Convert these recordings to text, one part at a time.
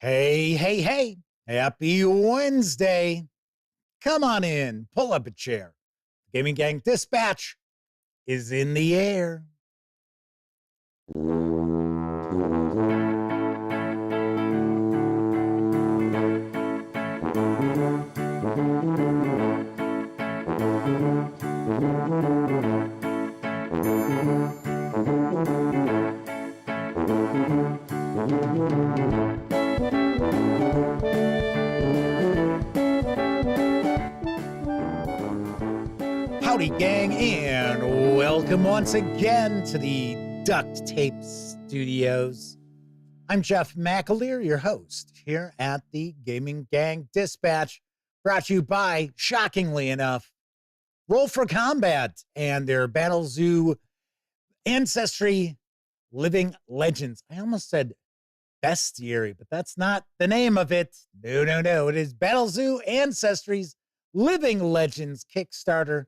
Hey, hey, hey, happy Wednesday. Come on in, pull up a chair. Gaming Gang Dispatch is in the air. Howdy, gang, and welcome once again to the Duct-Tape Studios. I'm Jeff McAleer, your host here at the Gaming Gang Dispatch, brought to you by, shockingly enough, Roll for Combat and their Battle Zoo Ancestry Living Legends. I almost said Bestiary, but that's not the name of it. No. It is Battle Zoo Ancestry's Living Legends Kickstarter.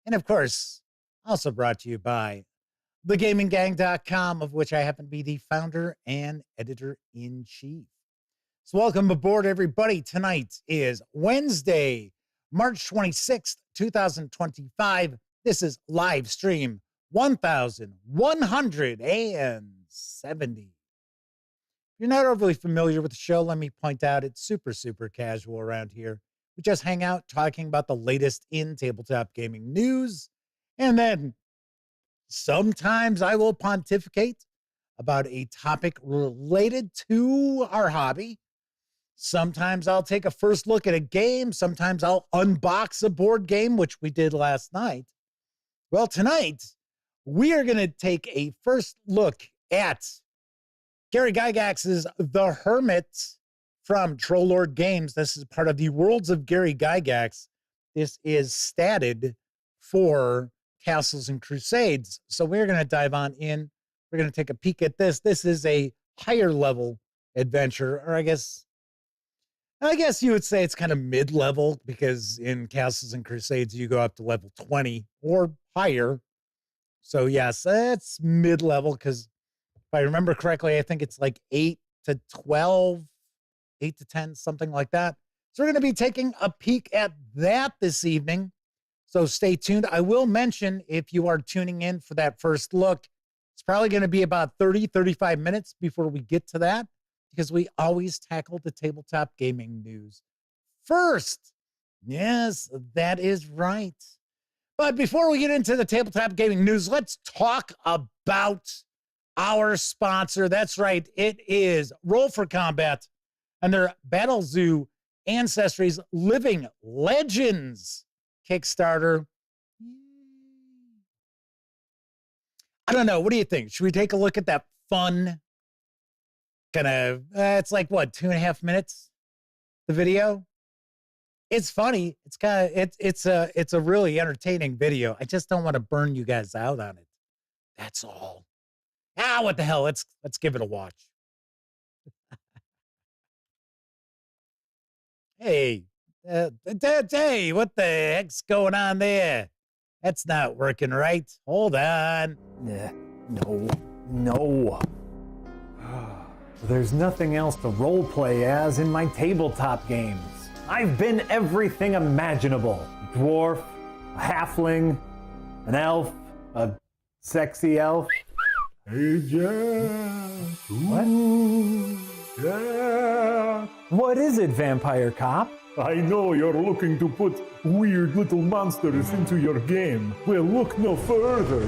And of course, also brought to you by thegaminggang.com, of which I happen to be the founder and editor-in-chief. So welcome aboard, everybody. Tonight is Wednesday, March 26th, 2025. This is live stream 1170. If you're not overly familiar with the show, let me point out it's super casual around here. We just hang out talking about the latest in tabletop gaming news. And then sometimes I will pontificate about a topic related to our hobby. Sometimes I'll take a first look at a game. Sometimes I'll unbox a board game, which we did last night. Well, tonight we are going to take a first look at Gary Gygax's The Hermit from Trollord Games. This is part of the Worlds of Gary Gygax. This is statted for Castles and Crusades. So we're going to dive on in. We're going to take a peek at this. This is a higher level adventure, or I guess you would say it's kind of mid-level, because in Castles and Crusades, you go up to level 20 or higher. So yes, it's mid-level, because if I remember correctly, I think it's like 8 to 12, 8 to 10, something like that. So we're going to be taking a peek at that this evening. So stay tuned. I will mention, if you are tuning in for that first look, it's probably going to be about 35 minutes before we get to that, because we always tackle the tabletop gaming news first. Yes, that is right. But before we get into the tabletop gaming news, let's talk about our sponsor. That's right. It is Roll for Combat and their Battle Zoo Ancestry's Living Legends Kickstarter. I don't know. What do you think? Should we take a look at that fun kind of, it's like what, 2.5 minutes, the video? It's funny. It's kind of, it's a really entertaining video. I just don't want to burn you guys out on it. That's all. What the hell? Let's give it a watch. Hey, hey, what the heck's going on there? That's not working right. Hold on. No. There's nothing else to roleplay as in my tabletop games. I've been everything imaginable. A dwarf, a halfling, an elf, a sexy elf. Hey, Jeff. What? Yeah. What is it, Vampire Cop? I know you're looking to put weird little monsters into your game. Well, look no further.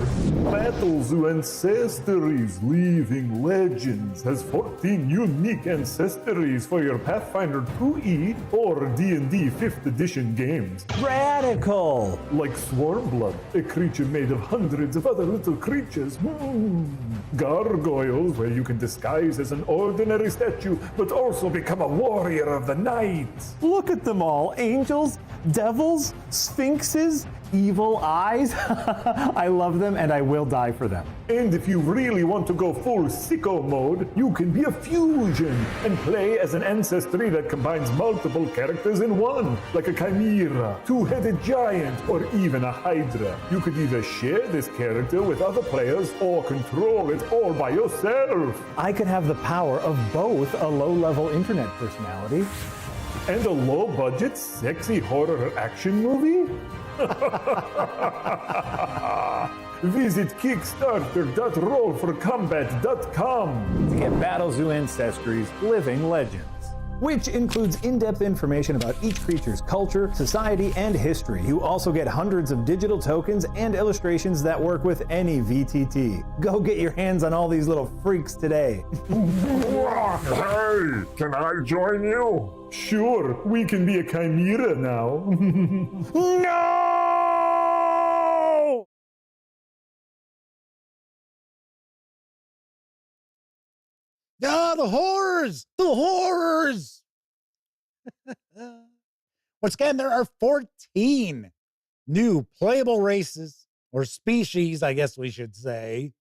Battle Zoo Ancestry's Living Legends has 14 unique ancestries for your Pathfinder 2E or D&D 5th edition games. Radical! Like Swarmblood, a creature made of hundreds of other little creatures. Gargoyles, where you can disguise as an ordinary statue, but also become a warrior of the night. Look at them all. Angels, devils, sphinxes, evil eyes. I love them and I will die for them. And if you really want to go full sicko mode, you can be a fusion and play as an ancestry that combines multiple characters in one, like a chimera, two-headed giant, or even a hydra. You could either share this character with other players or control it all by yourself. I could have the power of both a low-level internet personality and a low-budget, sexy horror action movie? Visit Kickstarter.rollforcombat.com to get Battle Zoo Ancestry's Living Legends, which includes in-depth information about each creature's culture, society, and history. You also get hundreds of digital tokens and illustrations that work with any VTT. Go get your hands on all these little freaks today. Hey, can I join you? Sure, we can be a chimera now. No! Ah, the horrors! The horrors! Once again, there are 14 new playable races, or species, I guess we should say,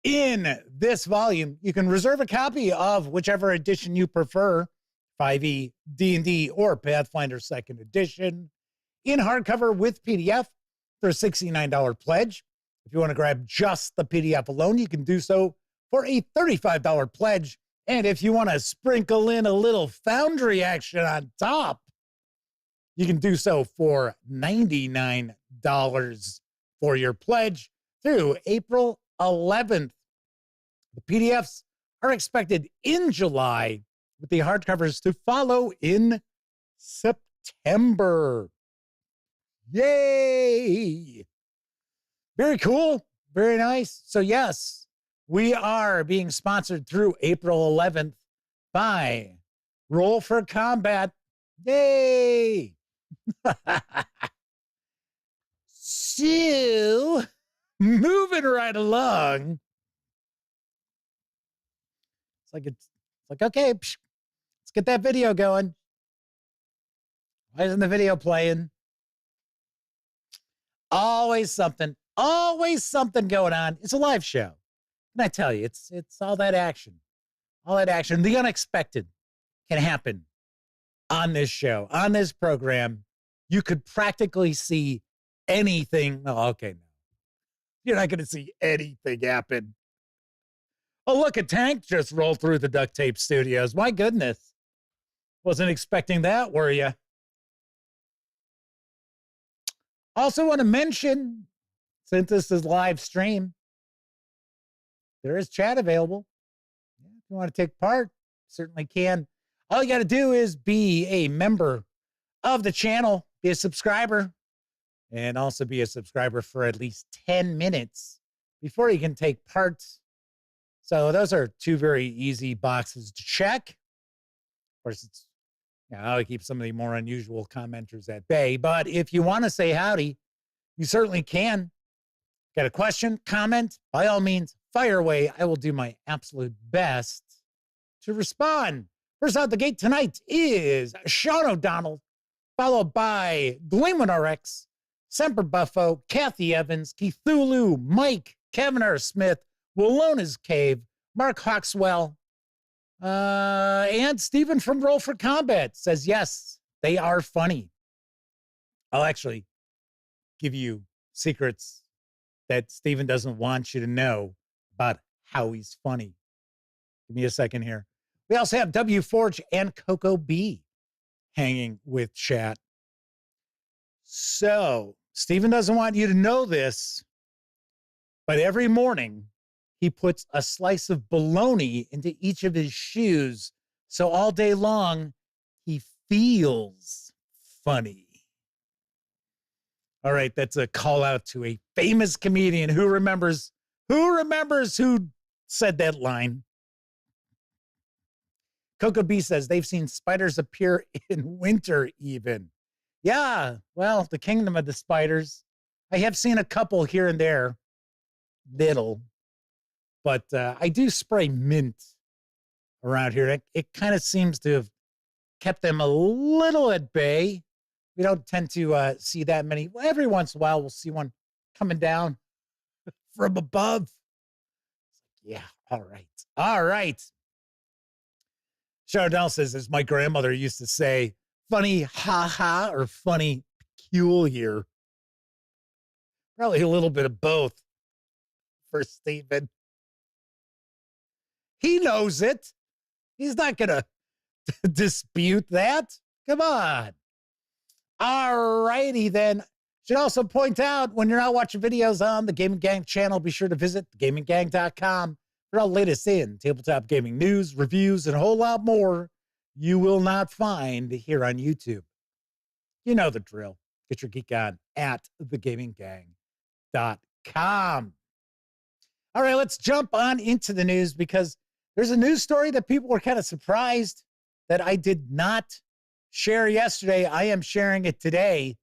in this volume. You can reserve a copy of whichever edition you prefer, 5e, D&D, or Pathfinder 2nd Edition, in hardcover with PDF for a $69 pledge. If you want to grab just the PDF alone, you can do so for a $35 pledge. And if you want to sprinkle in a little Foundry action on top, you can do so for $99 for your pledge through April 11th. The PDFs are expected in July, with the hardcovers to follow in September. Yay! Very cool. Very nice. So yes, we are being sponsored through April 11th by Roll for Combat. Yay! So, moving right along. It's like okay, let's get that video going. Why isn't the video playing? Always something going on. It's a live show. And I tell you, it's all that action. All that action. The unexpected can happen on this show, on this program. You could practically see anything. Oh, okay, no. You're not going to see anything happen. Oh, look, a tank just rolled through the Duct Tape Studios. My goodness. Wasn't expecting that, were you? Also want to mention, since this is live stream, there is chat available. If you want to take part, certainly can. All you got to do is be a member of the channel, be a subscriber, and also be a subscriber for at least 10 minutes before you can take part. So those are two very easy boxes to check. Of course, it's, I'll keep some of the more unusual commenters at bay. But if you want to say howdy, you certainly can. Got a question, comment? By all means, fire away. I will do my absolute best to respond. First out the gate tonight is Sean O'Donnell, followed by GleemanRx, Semper Buffo, Kathy Evans, Cthulhu, Mike, Kevin R. Smith, Wallona's Cave, Mark Hawkswell, and Stephen from Roll for Combat says, yes, they are funny. I'll actually give you secrets that Stephen doesn't want you to know about how he's funny. Give me a second here. We also have W Forge and Coco B hanging with chat. So Stephen doesn't want you to know this, but every morning he puts a slice of bologna into each of his shoes. So all day long, he feels funny. All right, that's a call out to a famous comedian who remembers who said that line. Coco B says they've seen spiders appear in winter even. Yeah, well, the kingdom of the spiders. I have seen a couple here and there, little, but I do spray mint around here. It kind of seems to have kept them a little at bay. We don't tend to see that many. Well, every once in a while, we'll see one coming down from above. Yeah, all right. All right. Chardell says, as my grandmother used to say, funny ha-ha or funny peculiar. Probably a little bit of both for Stephen. He knows it. He's not going to dispute that. Come on. All righty then. Should also point out, when you're not watching videos on the Gaming Gang channel, be sure to visit gaminggang.com for all latest in tabletop gaming news, reviews, and a whole lot more you will not find here on YouTube. You know the drill. Get your geek on at thegaminggang.com. All right, let's jump on into the news, because there's a news story that people were kind of surprised that I did not share yesterday. I am sharing it today,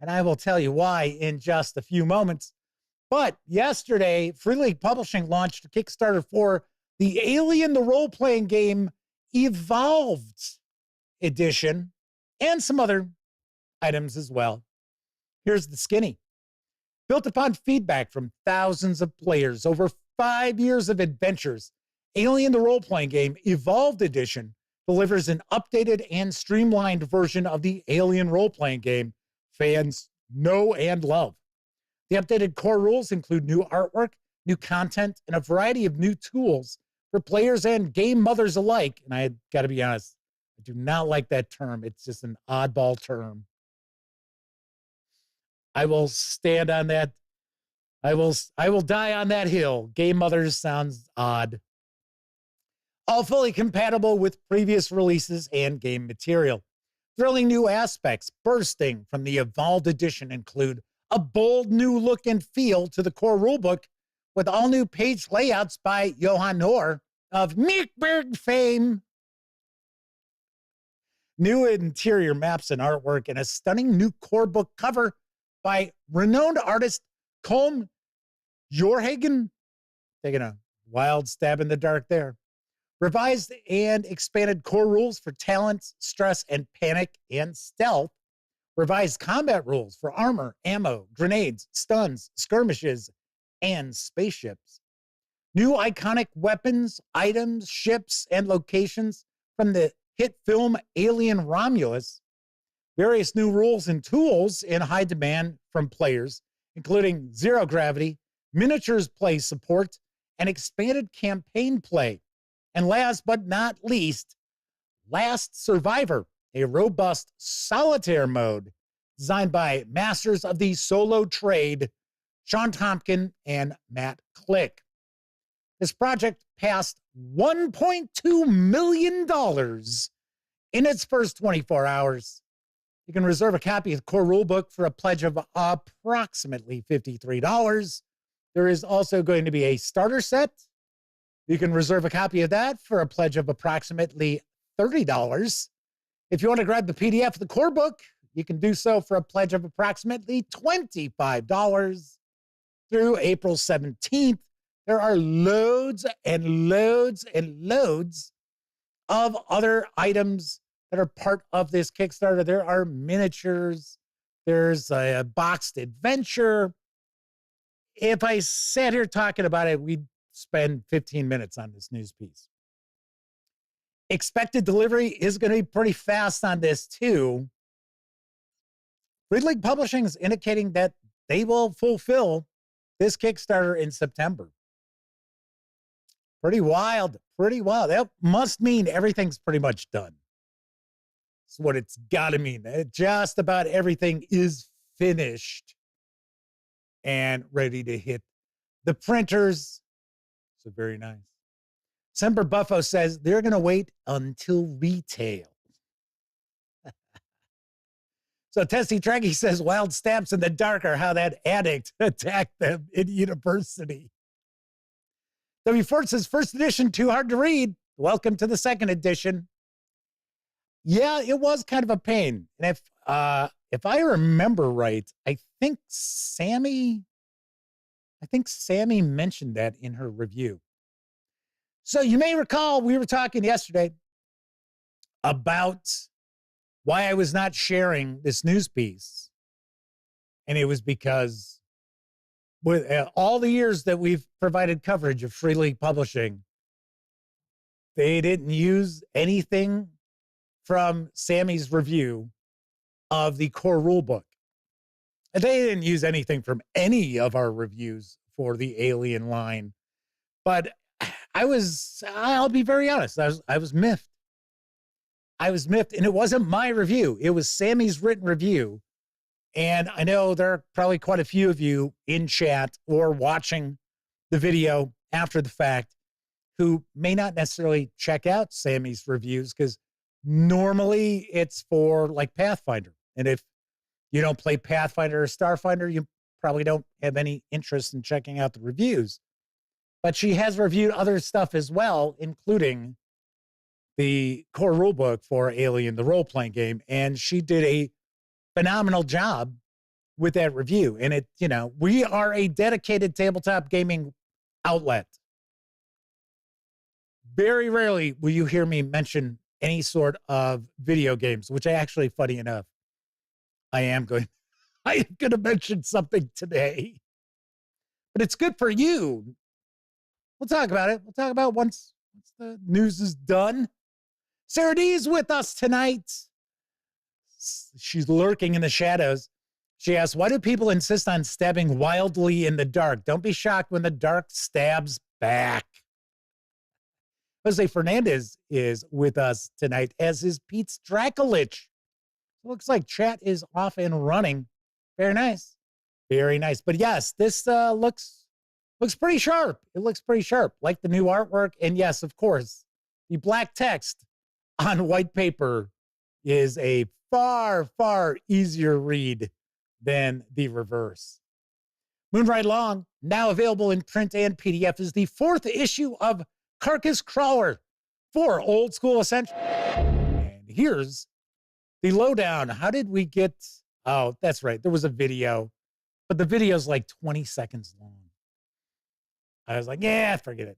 and I will tell you why in just a few moments. But yesterday, Free League Publishing launched a Kickstarter for the Alien the Role-Playing Game Evolved Edition and some other items as well. Here's the skinny. Built upon feedback from thousands of players over 5 years of adventures, Alien the Role-Playing Game Evolved Edition delivers an updated and streamlined version of the Alien role-playing game fans know and love. The updated core rules include new artwork, new content, and a variety of new tools for players and game mothers alike. And I got to be honest, I do not like that term. It's just an oddball term. I will stand on that. I will die on that hill. Game mothers sounds odd. All fully compatible with previous releases and game material. Thrilling new aspects bursting from the Evolved Edition include a bold new look and feel to the core rulebook, with all new page layouts by Johan Nohr of Meekberg fame. New interior maps and artwork, and a stunning new core book cover by renowned artist Colm Jorhagen. Taking a wild stab in the dark there. Revised and expanded core rules for talent, stress, and panic and stealth. Revised combat rules for armor, ammo, grenades, stuns, skirmishes, and spaceships. New iconic weapons, items, ships, and locations from the hit film Alien Romulus. Various new rules and tools in high demand from players, including zero gravity, miniatures play support, and expanded campaign play. And last but not least, Last Survivor, a robust solitaire mode designed by masters of the solo trade, Sean Tompkin and Matt Click. This project passed $1.2 million in its first 24 hours. You can reserve a copy of the core rulebook for a pledge of approximately $53. There is also going to be a starter set. You can reserve a copy of that for a pledge of approximately $30. If you want to grab the PDF of the core book, you can do so for a pledge of approximately $25 through April 17th. There are loads and loads and loads of other items that are part of this Kickstarter. There are miniatures. There's a boxed adventure. If I sat here talking about it, we'd spend 15 minutes on this news piece. Expected delivery is going to be pretty fast on this too. Free League Publishing is indicating that they will fulfill this Kickstarter in September. Pretty wild, pretty wild. That must mean everything's pretty much done. That's what it's got to mean. Just about everything is finished and ready to hit the printers. So very nice. Semper Buffo says they're going to wait until retail. So Tessie Treggy says wild stabs in the dark are how that addict attacked them in university. W. Ford says first edition too hard to read. Welcome to the second edition. Yeah, it was kind of a pain. And if I remember right, I think Sammy mentioned that in her review. So you may recall we were talking yesterday about why I was not sharing this news piece. And it was because with all the years that we've provided coverage of Free League Publishing, they didn't use anything from Sammy's review of the core rulebook. And they didn't use anything from any of our reviews for the Alien line. But I'll be very honest, I was miffed. I was miffed, and it wasn't my review. It was Sammy's written review. And I know there are probably quite a few of you in chat or watching the video after the fact who may not necessarily check out Sammy's reviews, because normally it's for like Pathfinder. And if you don't play Pathfinder or Starfinder, you probably don't have any interest in checking out the reviews. But she has reviewed other stuff as well, including the core rulebook for Alien, the role-playing game. And she did a phenomenal job with that review. And it, we are a dedicated tabletop gaming outlet. Very rarely will you hear me mention any sort of video games, which I actually, funny enough, I am going to mention something today. But it's good for you. We'll talk about it. We'll talk about it once the news is done. Sarah D is with us tonight. She's lurking in the shadows. She asks, why do people insist on stabbing wildly in the dark? Don't be shocked when the dark stabs back. Jose Fernandez is with us tonight, as is Pete's Dracolich. Looks like chat is off and running. Very nice. Very nice. But yes, this looks pretty sharp. It looks pretty sharp, like the new artwork. And yes, of course, the black text on white paper is a far, far easier read than the reverse. Moonride Long, now available in print and PDF, is the 4th issue of Carcass Crawler for Old School Essentials. And here's the lowdown. How did we get... Oh, that's right. There was a video, but the video's like 20 seconds long. I was like, yeah, forget it.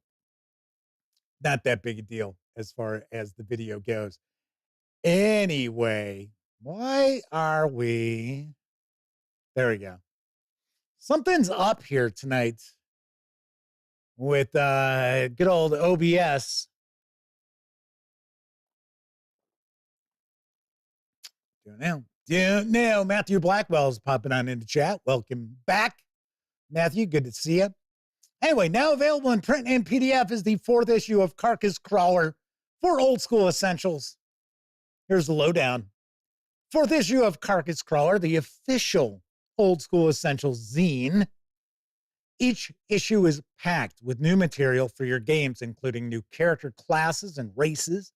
Not that big a deal as far as the video goes. Anyway, why are we... There we go. Something's up here tonight with good old OBS. Don't know. Matthew Blackwell's popping on into chat. Welcome back, Matthew. Good to see you. Anyway, now available in print and PDF is the 4th issue of Carcass Crawler for Old School Essentials. Here's the lowdown. 4th issue of Carcass Crawler, the official Old School Essentials zine. Each issue is packed with new material for your games, including new character classes and races,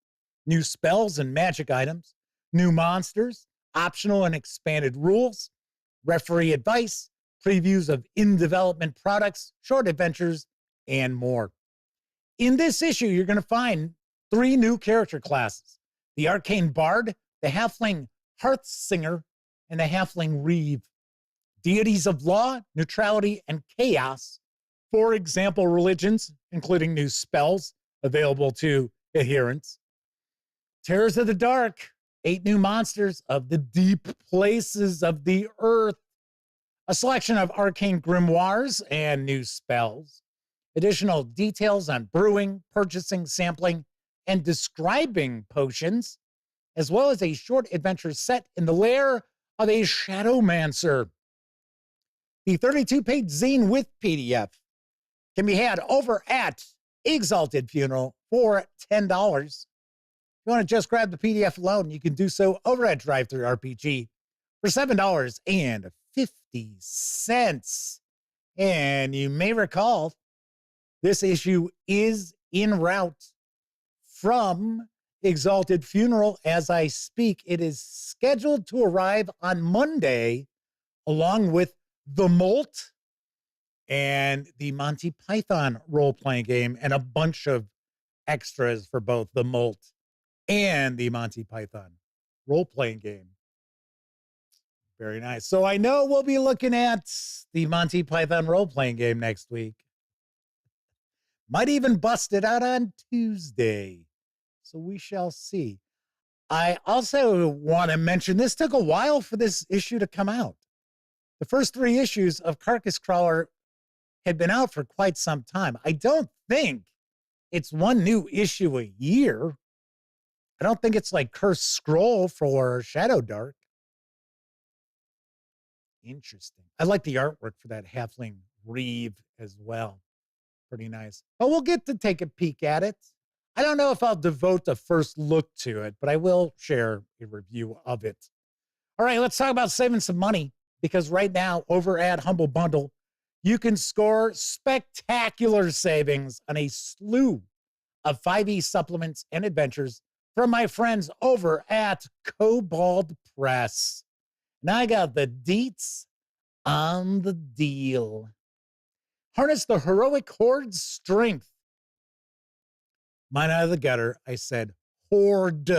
new spells and magic items, new monsters, optional and expanded rules, referee advice, previews of in-development products, short adventures, and more. In this issue, you're going to find 3 new character classes: the Arcane Bard, the Halfling Hearthsinger, and the Halfling Reeve. Deities of law, neutrality, and chaos, 4 example religions, including new spells available to adherents. Terrors of the Dark, 8 new monsters of the deep places of the earth. A selection of arcane grimoires and new spells. Additional details on brewing, purchasing, sampling, and describing potions, as well as a short adventure set in the lair of a Shadowmancer. The 32-page zine with PDF can be had over at Exalted Funeral for $10. If you want to just grab the PDF alone, you can do so over at DriveThruRPG for $7.50. And you may recall, this issue is en route from Exalted Funeral as I speak. It is scheduled to arrive on Monday, along with The Molt and the Monty Python role-playing game, and a bunch of extras for both The Molt and the Monty Python role-playing game. Very nice. So I know we'll be looking at the Monty Python role-playing game next week. Might even bust it out on Tuesday. So we shall see. I also want to mention this took a while for this issue to come out. The first 3 issues of Carcass Crawler had been out for quite some time. I don't think it's one new issue a year. I don't think it's like Cursed Scroll for Shadow Dark. Interesting. I like the artwork for that halfling Reeve as well. Pretty nice. But we'll get to take a peek at it. I don't know if I'll devote a first look to it, but I will share a review of it. All right, let's talk about saving some money, because right now over at Humble Bundle, you can score spectacular savings on a slew of 5e supplements and adventures from my friends over at Kobold Press. Now I got the deets on the deal. Harness the heroic horde's strength. Mine out of the gutter, I said horde.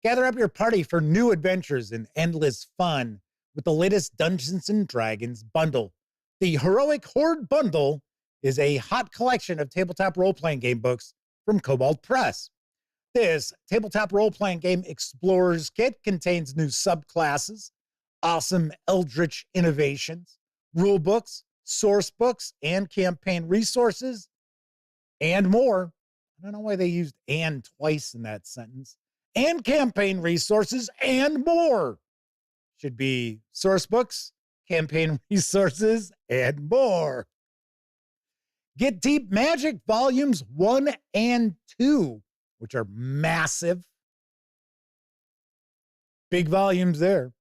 Gather up your party for new adventures and endless fun with the latest Dungeons & Dragons bundle. The Heroic Horde Bundle is a hot collection of tabletop role-playing game books from Kobold Press. This tabletop role-playing game explorers kit contains new subclasses, awesome eldritch innovations, rule books, source books, and campaign resources, and more. I don't know why they used "and" twice in that sentence. And campaign resources and more. Should be source books, campaign resources, and more. Get Deep Magic Volumes 1 and 2, which are massive. Big volumes there.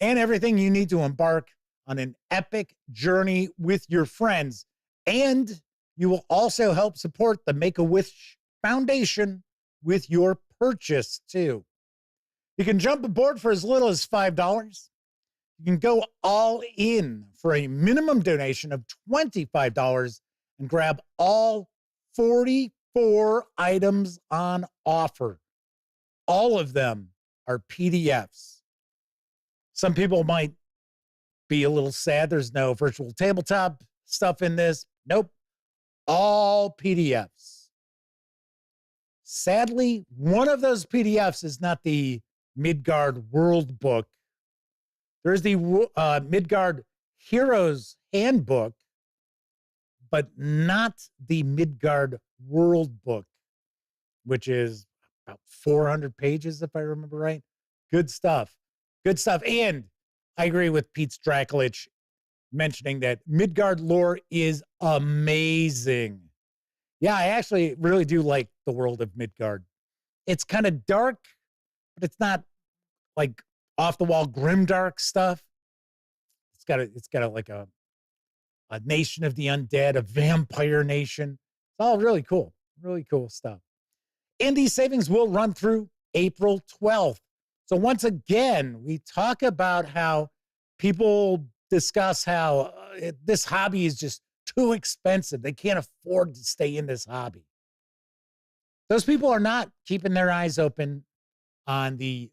And everything you need to embark on an epic journey with your friends. And you will also help support the Make-A-Wish Foundation with your purchase, too. You can jump aboard for as little as $5. You can go all in for a minimum donation of $25 and grab all 44 items on offer. All of them are PDFs. Some people might be a little sad there's no virtual tabletop stuff in this. Nope. All PDFs. Sadly, one of those PDFs is not the Midgard World Book. There's the Midgard Heroes Handbook, but not the Midgard World Book, which is about 400 pages, if I remember right. Good stuff. Good stuff. And I agree with Pete Strakulich mentioning that Midgard lore is amazing. Yeah, I actually really do like the world of Midgard. It's kind of dark, but it's not like off the wall grimdark stuff. It's got a nation of the undead, a vampire nation. It's all really cool stuff. And these savings will run through April 12th. So once again, we talk about how people discuss how this hobby is just too expensive. They can't afford to stay in this hobby. Those people are not keeping their eyes open on the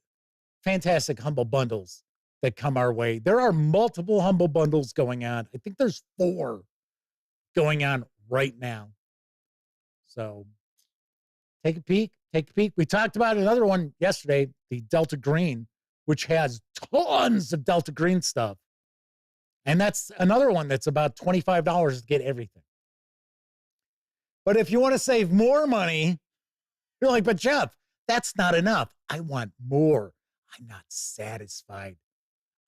fantastic Humble Bundles that come our way. There are multiple Humble Bundles going on. I think there's 4 going on right now. So take a peek. We talked about another one yesterday, the Delta Green, which has tons of Delta Green stuff. And that's another one that's about $25 to get everything. But if you want to save more money, you're like, but Jeff, that's not enough. I want more. I'm not satisfied.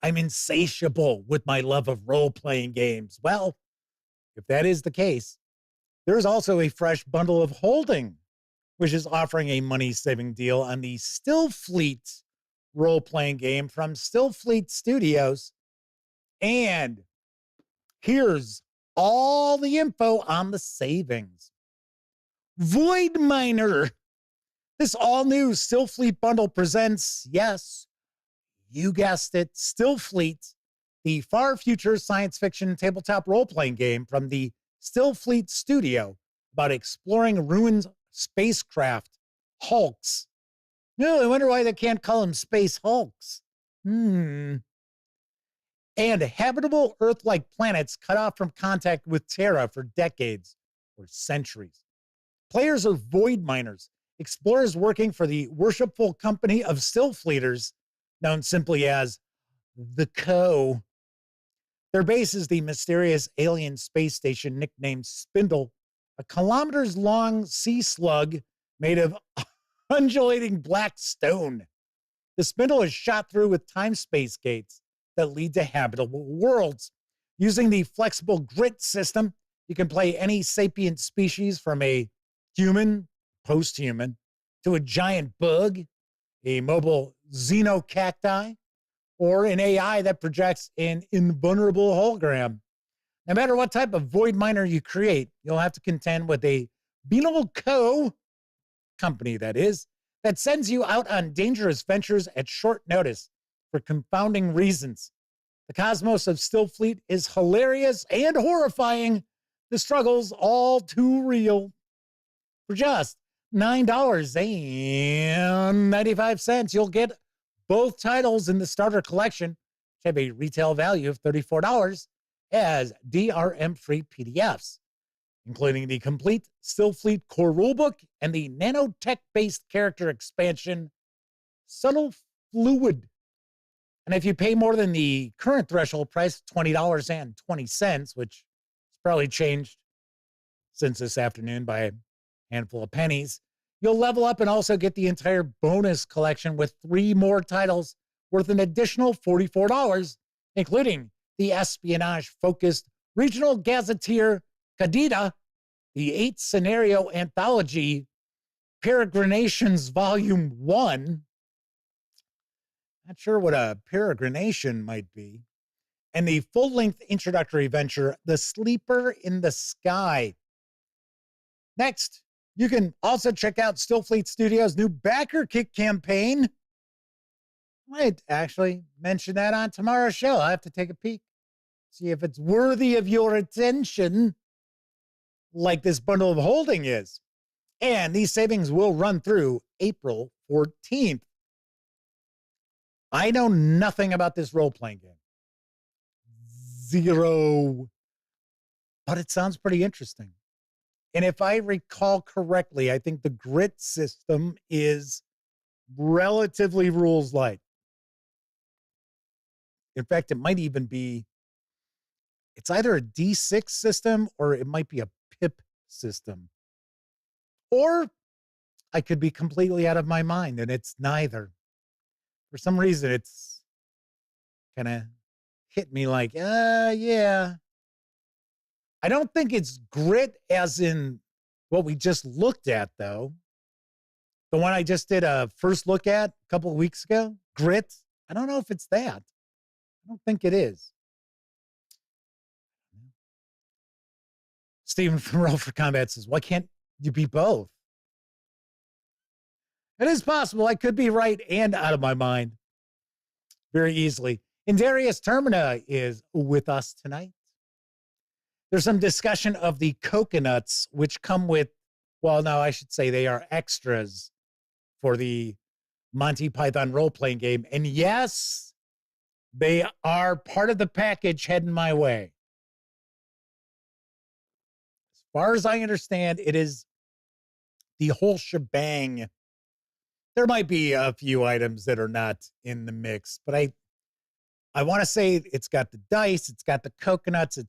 I'm insatiable with my love of role-playing games. Well, if that is the case, there's also a fresh bundle of holding, which is offering a money-saving deal on the Stillfleet role-playing game from Stillfleet Studios. And here's all the info on the savings. Void Miner. This all-new Stillfleet bundle presents, yes, you guessed it, Stillfleet, the far future science fiction tabletop role-playing game from the Stillfleet Studio about exploring ruined spacecraft hulks. No, I wonder why they can't call them space hulks. And habitable Earth-like planets cut off from contact with Terra for decades or centuries. Players are void miners, explorers working for the worshipful company of Stillfleeters, known simply as the Co. Their base is the mysterious alien space station nicknamed Spindle, a kilometers-long sea slug made of undulating black stone. The Spindle is shot through with time-space gates that lead to habitable worlds. Using the flexible grit system, you can play any sapient species from a human, post-human, to a giant bug, a mobile xenocacti, or an AI that projects an invulnerable hologram. No matter what type of void miner you create, you'll have to contend with a venal co company, that sends you out on dangerous ventures at short notice for confounding reasons. The cosmos of Stillfleet is hilarious and horrifying. The struggle's all too real. For just $9.95, you'll get both titles in the starter collection, which have a retail value of $34, as DRM-free PDFs, including the complete Stillfleet core rulebook and the nanotech-based character expansion, Subtle Fluid. And if you pay more than the current threshold price, $20.20, which has probably changed since this afternoon by a handful of pennies, you'll level up and also get the entire bonus collection with 3 more titles worth an additional $44, including the espionage-focused regional gazetteer Cadita, the 8-scenario anthology Peregrinations Volume 1. Not sure what a peregrination might be. And the full-length introductory venture, The Sleeper in the Sky. Next, you can also check out Stillfleet Studios' new Backer Kick campaign. Might actually mention that on tomorrow's show. I'll have to take a peek, see if it's worthy of your attention, like this bundle of holding is. And these savings will run through April 14th. I know nothing about this role-playing game. Zero. But it sounds pretty interesting. And if I recall correctly, I think the grit system is relatively rules light. In fact, it might even be, it's either a D6 system or it might be a PIP system. Or I could be completely out of my mind and it's neither. For some reason, it's kind of hit me like, yeah. I don't think it's grit as in what we just looked at, though. The one I just did a first look at a couple of weeks ago, grit. I don't know if it's that. I don't think it is. Stephen from Roll for Combat says, why can't you be both? It is possible. I could be right and out of my mind very easily. And Darius Termina is with us tonight. There's some discussion of the coconuts, which come with, well, no, I should say they are extras for the Monty Python role-playing game. And yes, they are part of the package heading my way. As far as I understand, it is the whole shebang. There might be a few items that are not in the mix, but I want to say it's got the dice, it's got the coconuts,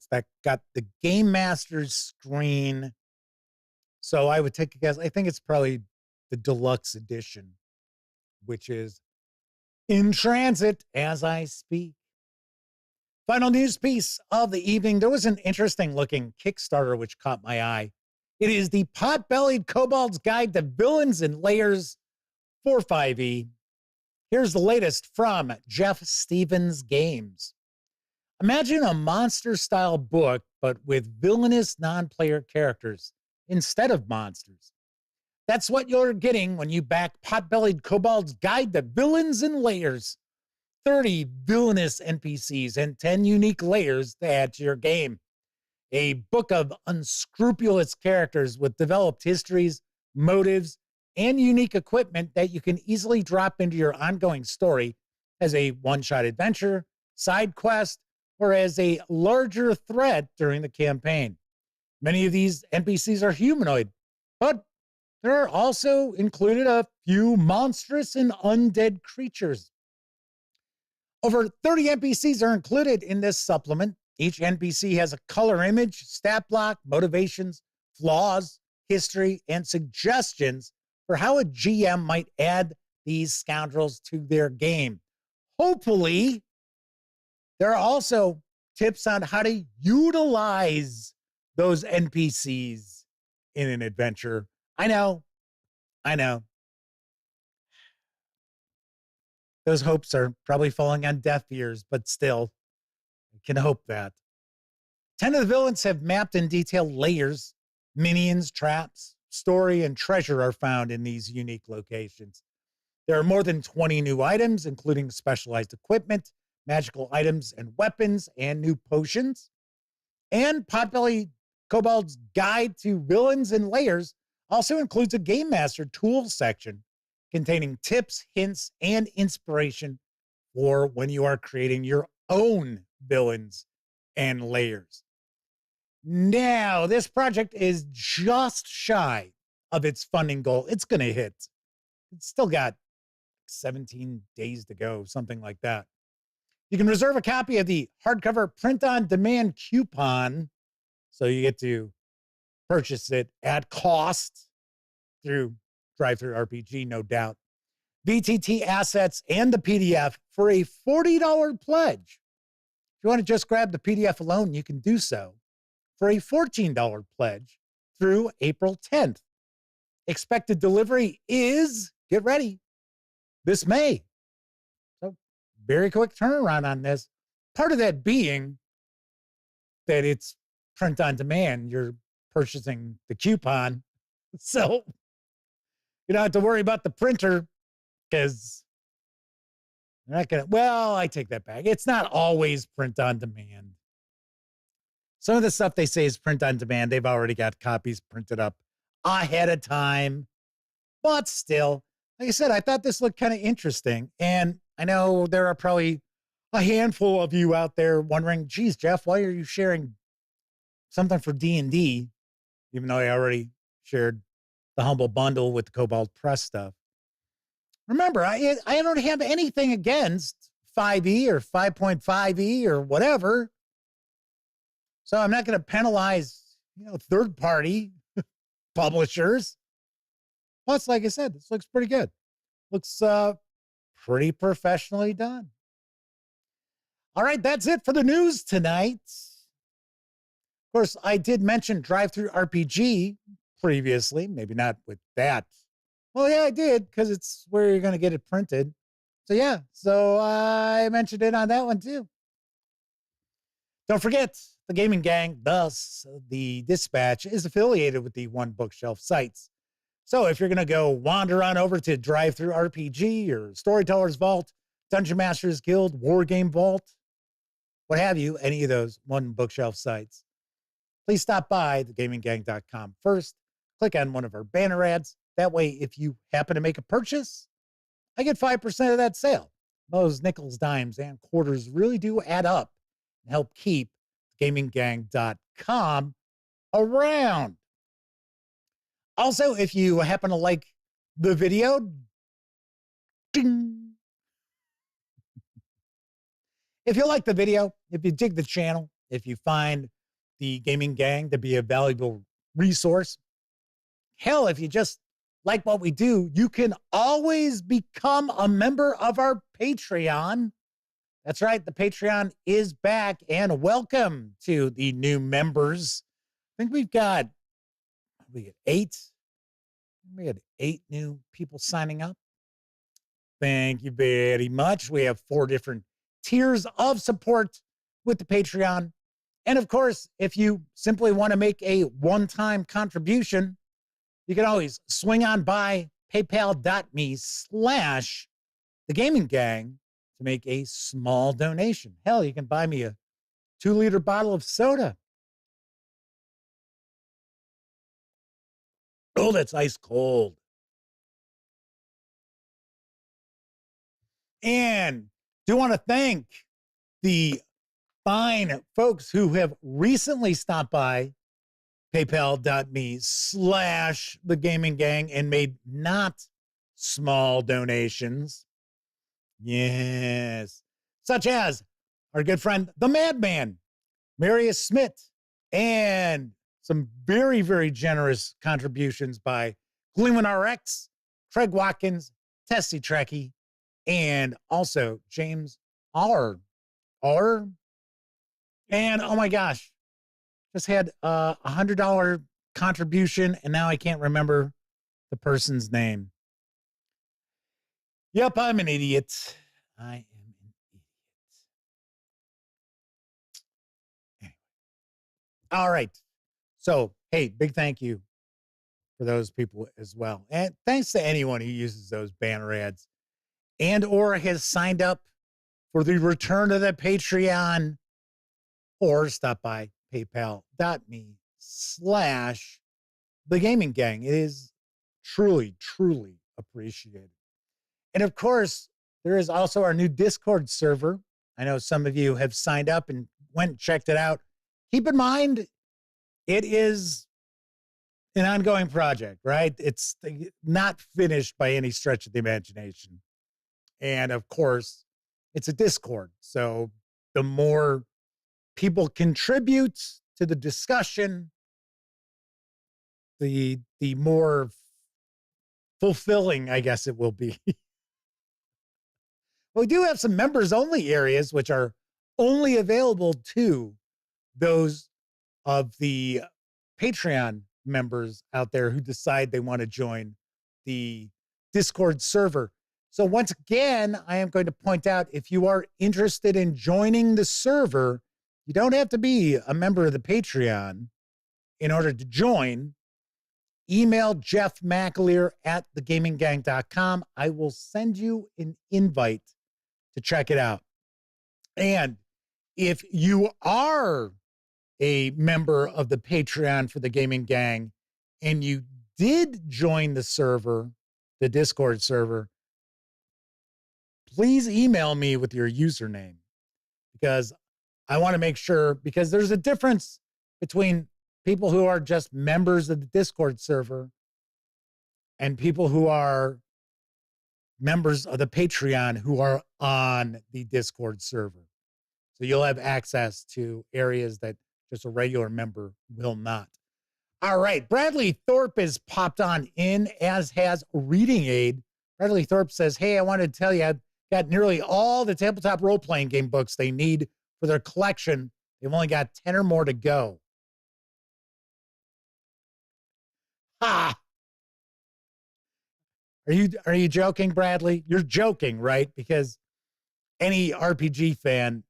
got the Game Master's screen. So I would take a guess. I think it's probably the deluxe edition, which is in transit as I speak. Final news piece of the evening. There was an interesting looking Kickstarter which caught my eye. It is the Pot-Bellied Kobold's Guide to Villains and Layers for 5e. Here's the latest from Jeff Stevens Games. Imagine a monster-style book, but with villainous non-player characters instead of monsters. That's what you're getting when you back Pot-Bellied Kobold's Guide to Villains and Layers. 30 villainous NPCs and 10 unique layers to add to your game. A book of unscrupulous characters with developed histories, motives, and unique equipment that you can easily drop into your ongoing story as a one-shot adventure, side quest, or as a larger threat during the campaign. Many of these NPCs are humanoid, but There are also included a few monstrous and undead creatures. Over 30 NPCs are included in this supplement. Each NPC has a color image, stat block, motivations, flaws, history, and suggestions for how a GM might add these scoundrels to their game. Hopefully, there are also tips on how to utilize those NPCs in an adventure. I know. Those hopes are probably falling on deaf ears, but still, I can hope that. 10 of the villains have mapped in detail layers, minions, traps, story, and treasure are found in these unique locations. There are more than 20 new items, including specialized equipment, magical items and weapons, and new potions. And Potbelly Kobold's Guide to Villains and Layers also includes a Game Master tools section containing tips, hints, and inspiration for when you are creating your own villains and layers. Now, this project is just shy of its funding goal. It's going to hit. It's still got 17 days to go, something like that. You can reserve a copy of the hardcover print-on-demand coupon, so you get to purchase it at cost through DriveThruRPG, no doubt. VTT assets and the PDF for a $40 pledge. If you want to just grab the PDF alone, you can do so for a $14 pledge through April 10th. Expected delivery is, get ready, this May. So very quick turnaround on this. Part of that being that it's print on demand. You're purchasing the coupon. So you don't have to worry about the printer because they're not going to, well, I take that back. It's not always print on demand. Some of the stuff they say is print on demand. They've already got copies printed up ahead of time. But still, like I said, I thought this looked kind of interesting. And I know there are probably a handful of you out there wondering, geez, Jeff, why are you sharing something for D&D? Even though I already shared the Humble Bundle with the Kobold Press stuff. Remember, I don't have anything against 5e or 5.5e or whatever. So I'm not going to penalize, third-party publishers. Plus, like I said, this looks pretty good. Looks pretty professionally done. All right, that's it for the news tonight. Of course, I did mention DriveThruRPG previously, maybe not with that. Well, yeah, I did, because it's where you're going to get it printed. So, yeah, I mentioned it on that one, too. Don't forget, the Gaming Gang, thus the Dispatch, is affiliated with the One Bookshelf sites. So if you're going to go wander on over to DriveThruRPG or Storyteller's Vault, Dungeon Masters Guild, Wargame Vault, what have you, any of those One Bookshelf sites, please stop by thegaminggang.com first. Click on one of our banner ads. That way, if you happen to make a purchase, I get 5% of that sale. Those nickels, dimes, and quarters really do add up and help keep gaminggang.com around. Also, if you happen to like the video, ding. If you like the video, if you dig the channel, if you find the Gaming Gang to be a valuable resource, hell, if you just like what we do, you can always become a member of our Patreon. That's right, the Patreon is back, and welcome to the new members. I think we had 8. We had 8 new people signing up. Thank you very much. We have 4 different tiers of support with the Patreon. And of course, if you simply want to make a one-time contribution, you can always swing on by paypal.me/thegaminggang to make a small donation. Hell, you can buy me a 2-liter bottle of soda. Oh, that's ice cold. And do want to thank the fine folks who have recently stopped by paypal.me/the gaming gang and made not small donations. Yes. Such as our good friend, the Madman, Marius Smith, and some very, very generous contributions by Gleeman RX, Craig Watkins, Tessie Trekkie, and also James R. And oh my gosh, just had a $100 contribution, and now I can't remember the person's name. Yep, I'm an idiot. I am an idiot. Anyway. All right. So, hey, big thank you for those people as well. And thanks to anyone who uses those banner ads and or has signed up for the return of the Patreon or stop by paypal.me/the gaming gang. It is truly, truly appreciated. And of course, there is also our new Discord server. I know some of you have signed up and went and checked it out. Keep in mind, it is an ongoing project, right? It's not finished by any stretch of the imagination. And of course, it's a Discord. So the more people contribute to the discussion, the more fulfilling, I guess it will be. We do have some members only areas, which are only available to those of the Patreon members out there who decide they want to join the Discord server. So once again, I am going to point out, if you are interested in joining the server, you don't have to be a member of the Patreon in order to join. Email Jeff McAleer at thegaminggang.com. I will send you an invite to check it out. And if you are a member of the Patreon for the Gaming Gang and you did join the server, the Discord server, please email me with your username, because I want to make sure, because there's a difference between people who are just members of the Discord server and people who are members of the Patreon who are on the Discord server. So you'll have access to areas that just a regular member will not. All right. Bradley Thorpe has popped on in, as has Reading Aid. Bradley Thorpe says, hey, I wanted to tell you, I've got nearly all the tabletop role-playing game books they need for their collection. They've only got 10 or more to go. Ha! Are you joking, Bradley? You're joking, right? Because any RPG fan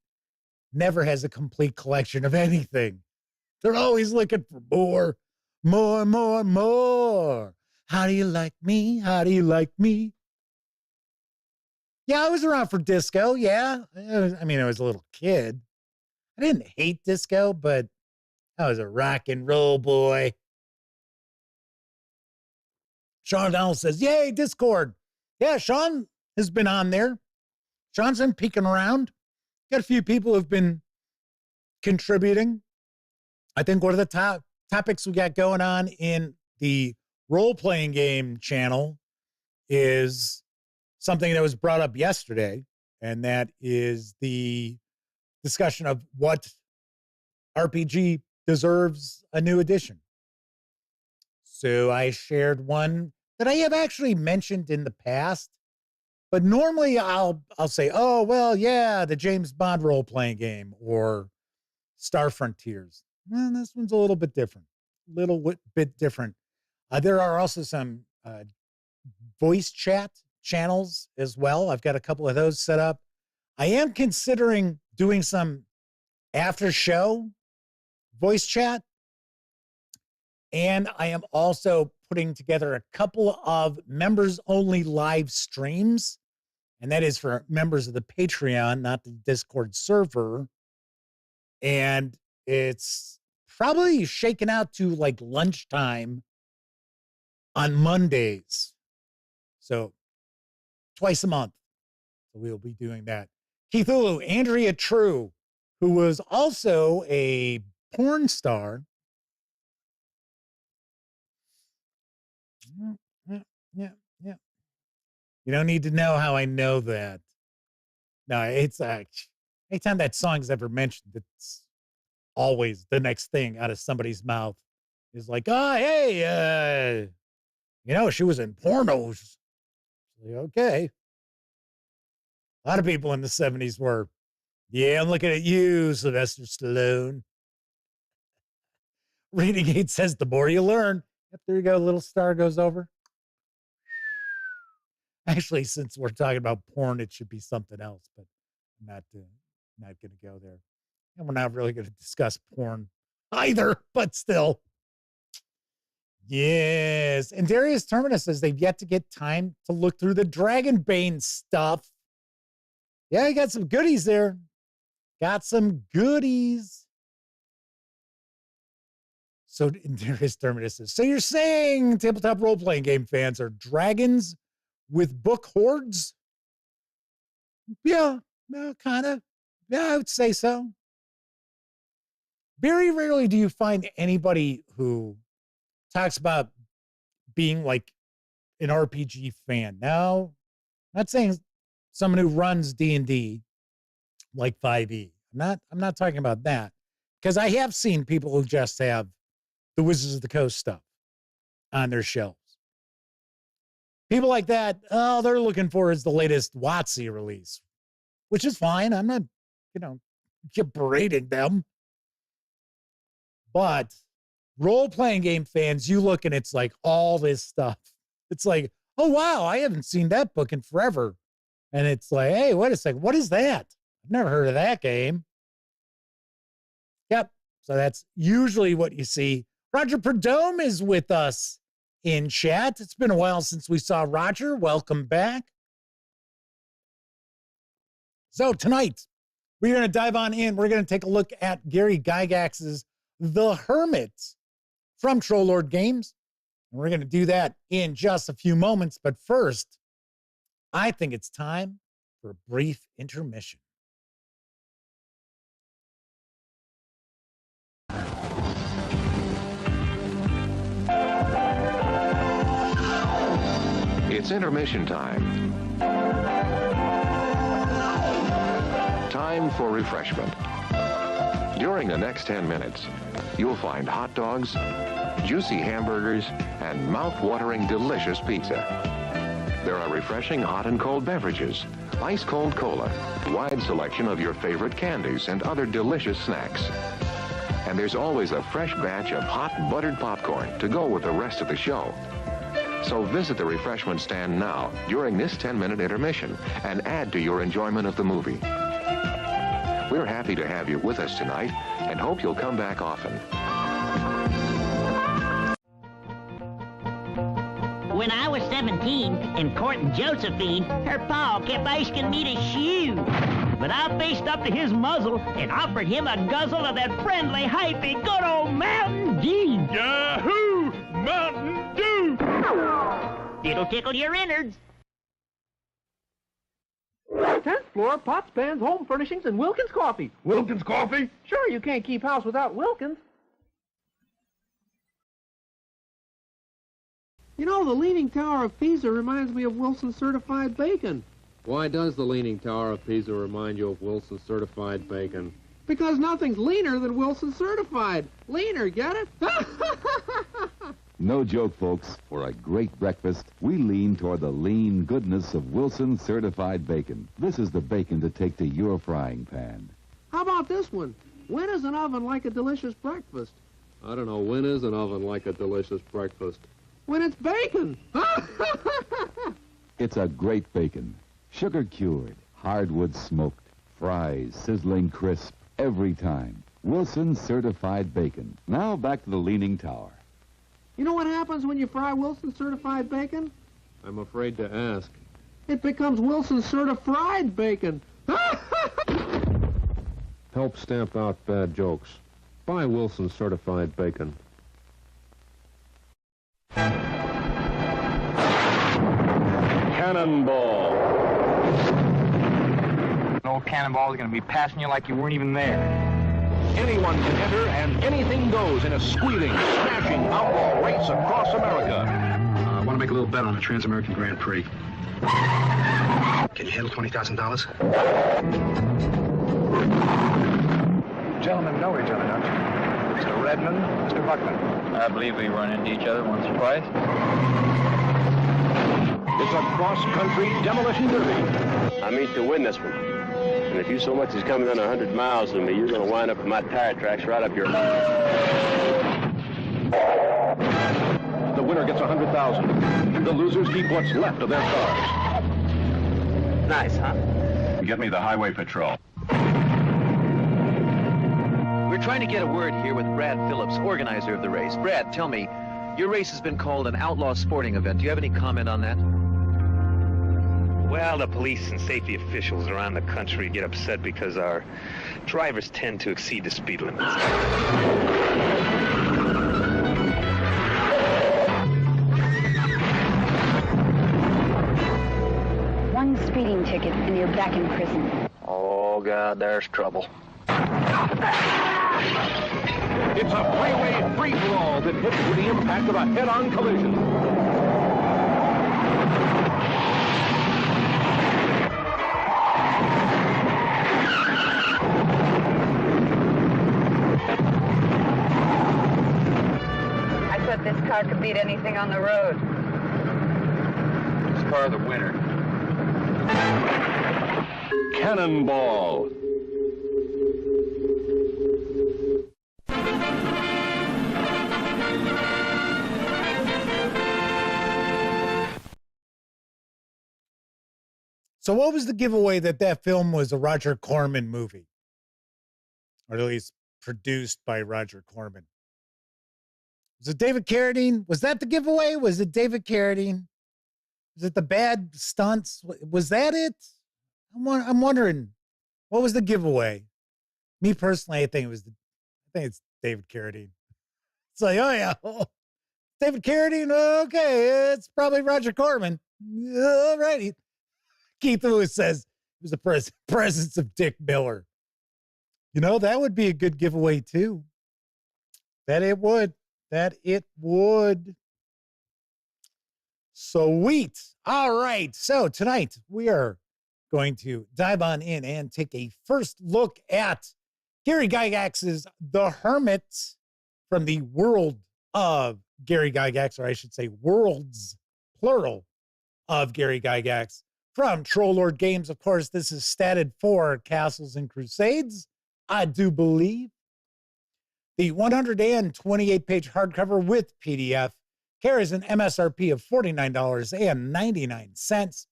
never has a complete collection of anything. They're always looking for more, more, more, more. How do you like me? How do you like me? Yeah, I was around for disco. Yeah. I mean, I was a little kid. I didn't hate disco, but I was a rock and roll boy. Sean Donald says, yay, Discord. Yeah, Sean has been on there. Sean's been peeking around. Got a few people who've been contributing. I think one of the topics we got going on in the role-playing game channel is something that was brought up yesterday, and that is the discussion of what RPG deserves a new edition. So I shared one that I have actually mentioned in the past, but normally I'll say, oh, well, yeah, the James Bond role-playing game or Star Frontiers. Well, this one's a little bit different. There are also some voice chat channels as well. I've got a couple of those set up. I am considering doing some after show voice chat. And I am also putting together a couple of members only live streams. And that is for members of the Patreon, not the Discord server. And it's probably shaken out to like lunchtime on Mondays. So twice a month. So we'll be doing that. Keith Ulu, Andrea True, who was also a porn star, Yeah. You don't need to know how I know that. No, it's anytime that song's ever mentioned, it's always the next thing out of somebody's mouth is like, oh, hey, she was in pornos. Like, okay. A lot of people in the 70s were. Yeah, I'm looking at you, Sylvester Stallone. Renegade says, the more you learn. Yep, there you go. Little star goes over. Actually, since we're talking about porn, it should be something else, but I'm not going to go there. And we're not really going to discuss porn either, but still. Yes. And Darius Terminus says they've yet to get time to look through the Dragonbane stuff. Yeah, you got some goodies there. Got some goodies. So Darius Terminus says, so you're saying tabletop role-playing game fans are dragons with book hordes? Yeah, kind of. Yeah, I would say so. Very rarely do you find anybody who talks about being like an RPG fan. Now, I'm not saying someone who runs D&D like 5e. I'm not talking about that, because I have seen people who just have the Wizards of the Coast stuff on their shelves. People like that, all they're looking for is the latest WotC release, which is fine. I'm not, berating them. But role-playing game fans, you look and it's like all this stuff. It's like, oh, wow, I haven't seen that book in forever. And it's like, hey, wait a second, what is that? I've never heard of that game. Yep, so that's usually what you see. Roger Perdome is with us in chat. It's been a while since we saw Roger. Welcome back. So tonight, we're going to dive on in. We're going to take a look at Gary Gygax's The Hermit from Troll Lord Games. And we're going to do that in just a few moments. But first, I think it's time for a brief intermission. It's intermission time. Time for refreshment. During the next 10 minutes, you'll find hot dogs, juicy hamburgers, and mouth-watering delicious pizza. There are refreshing hot and cold beverages, ice-cold cola, wide selection of your favorite candies and other delicious snacks. And there's always a fresh batch of hot buttered popcorn to go with the rest of the show. So visit the refreshment stand now during this 10-minute intermission and add to your enjoyment of the movie. We're happy to have you with us tonight and hope you'll come back often. When I was 17 and courting Josephine, her pa kept asking me to shoot. But I faced up to his muzzle and offered him a guzzle of that friendly, hypey, good old Mountain Dew. Yahoo! Mountain Dew! It'll tickle your innards. 10th floor, pots, pans, home furnishings, and Wilkins Coffee. Wilkins Coffee? Sure, you can't keep house without Wilkins. You know, the Leaning Tower of Pisa reminds me of Wilson's Certified Bacon. Why does the Leaning Tower of Pisa remind you of Wilson's Certified Bacon? Because nothing's leaner than Wilson's Certified. Leaner, get it? No joke, folks. For a great breakfast, we lean toward the lean goodness of Wilson's Certified Bacon. This is the bacon to take to your frying pan. How about this one? When is an oven like a delicious breakfast? I don't know, when is an oven like a delicious breakfast? When it's bacon. It's a great bacon. Sugar-cured, hardwood smoked, fries sizzling crisp every time. Wilson's Certified Bacon. Now back to the Leaning Tower. You know what happens when you fry Wilson's Certified Bacon? I'm afraid to ask. It becomes Wilson's Certified Bacon. Help stamp out bad jokes. Buy Wilson's Certified Bacon. Cannonball. An old cannonball is going to be passing you like you weren't even there. Anyone can enter, and anything goes in a squealing, smashing outlaw race across America. I want to make a little bet on the Trans-American Grand Prix. Can you handle $20,000? Gentlemen know each other, don't you? Mr. Redmond, Mr. Buckman. I believe we run into each other once or twice. It's a cross-country demolition derby. I mean to win this one. And if you so much as come within 100 miles of me, you're going to wind up with my tire tracks right up your... The winner gets $100,000. The losers keep what's left of their cars. Nice, huh? Get me the highway patrol. We're trying to get a word here with Brad Phillips, organizer of the race. Brad, tell me, your race has been called an outlaw sporting event. Do you have any comment on that? Well, the police and safety officials around the country get upset because our drivers tend to exceed the speed limits. One speeding ticket and you're back in prison. Oh, God, there's trouble. It's a freeway free-for-all that hits with the impact of a head-on collision. I thought this car could beat anything on the road. This car the winner. Cannonball. So what was the giveaway that film was a Roger Corman movie? Or at least produced by Roger Corman. Was it David Carradine? Was that the giveaway? Was it David Carradine? Was it the bad stunts? Was that it? I'm wondering, what was the giveaway? Me personally, I think it's David Carradine. It's like, oh yeah, David Carradine. Okay, it's probably Roger Corman. All righty. Keith Lewis says it was the presence of Dick Miller. You know, that would be a good giveaway too. That it would. Sweet. All right. So tonight we are going to dive on in and take a first look at Gary Gygax's The Hermit from the world of Gary Gygax, or I should say worlds, plural, of Gary Gygax from Troll Lord Games. Of course, this is statted for Castles and Crusades, I do believe. The 128-page hardcover with PDF carries an MSRP of $49.99.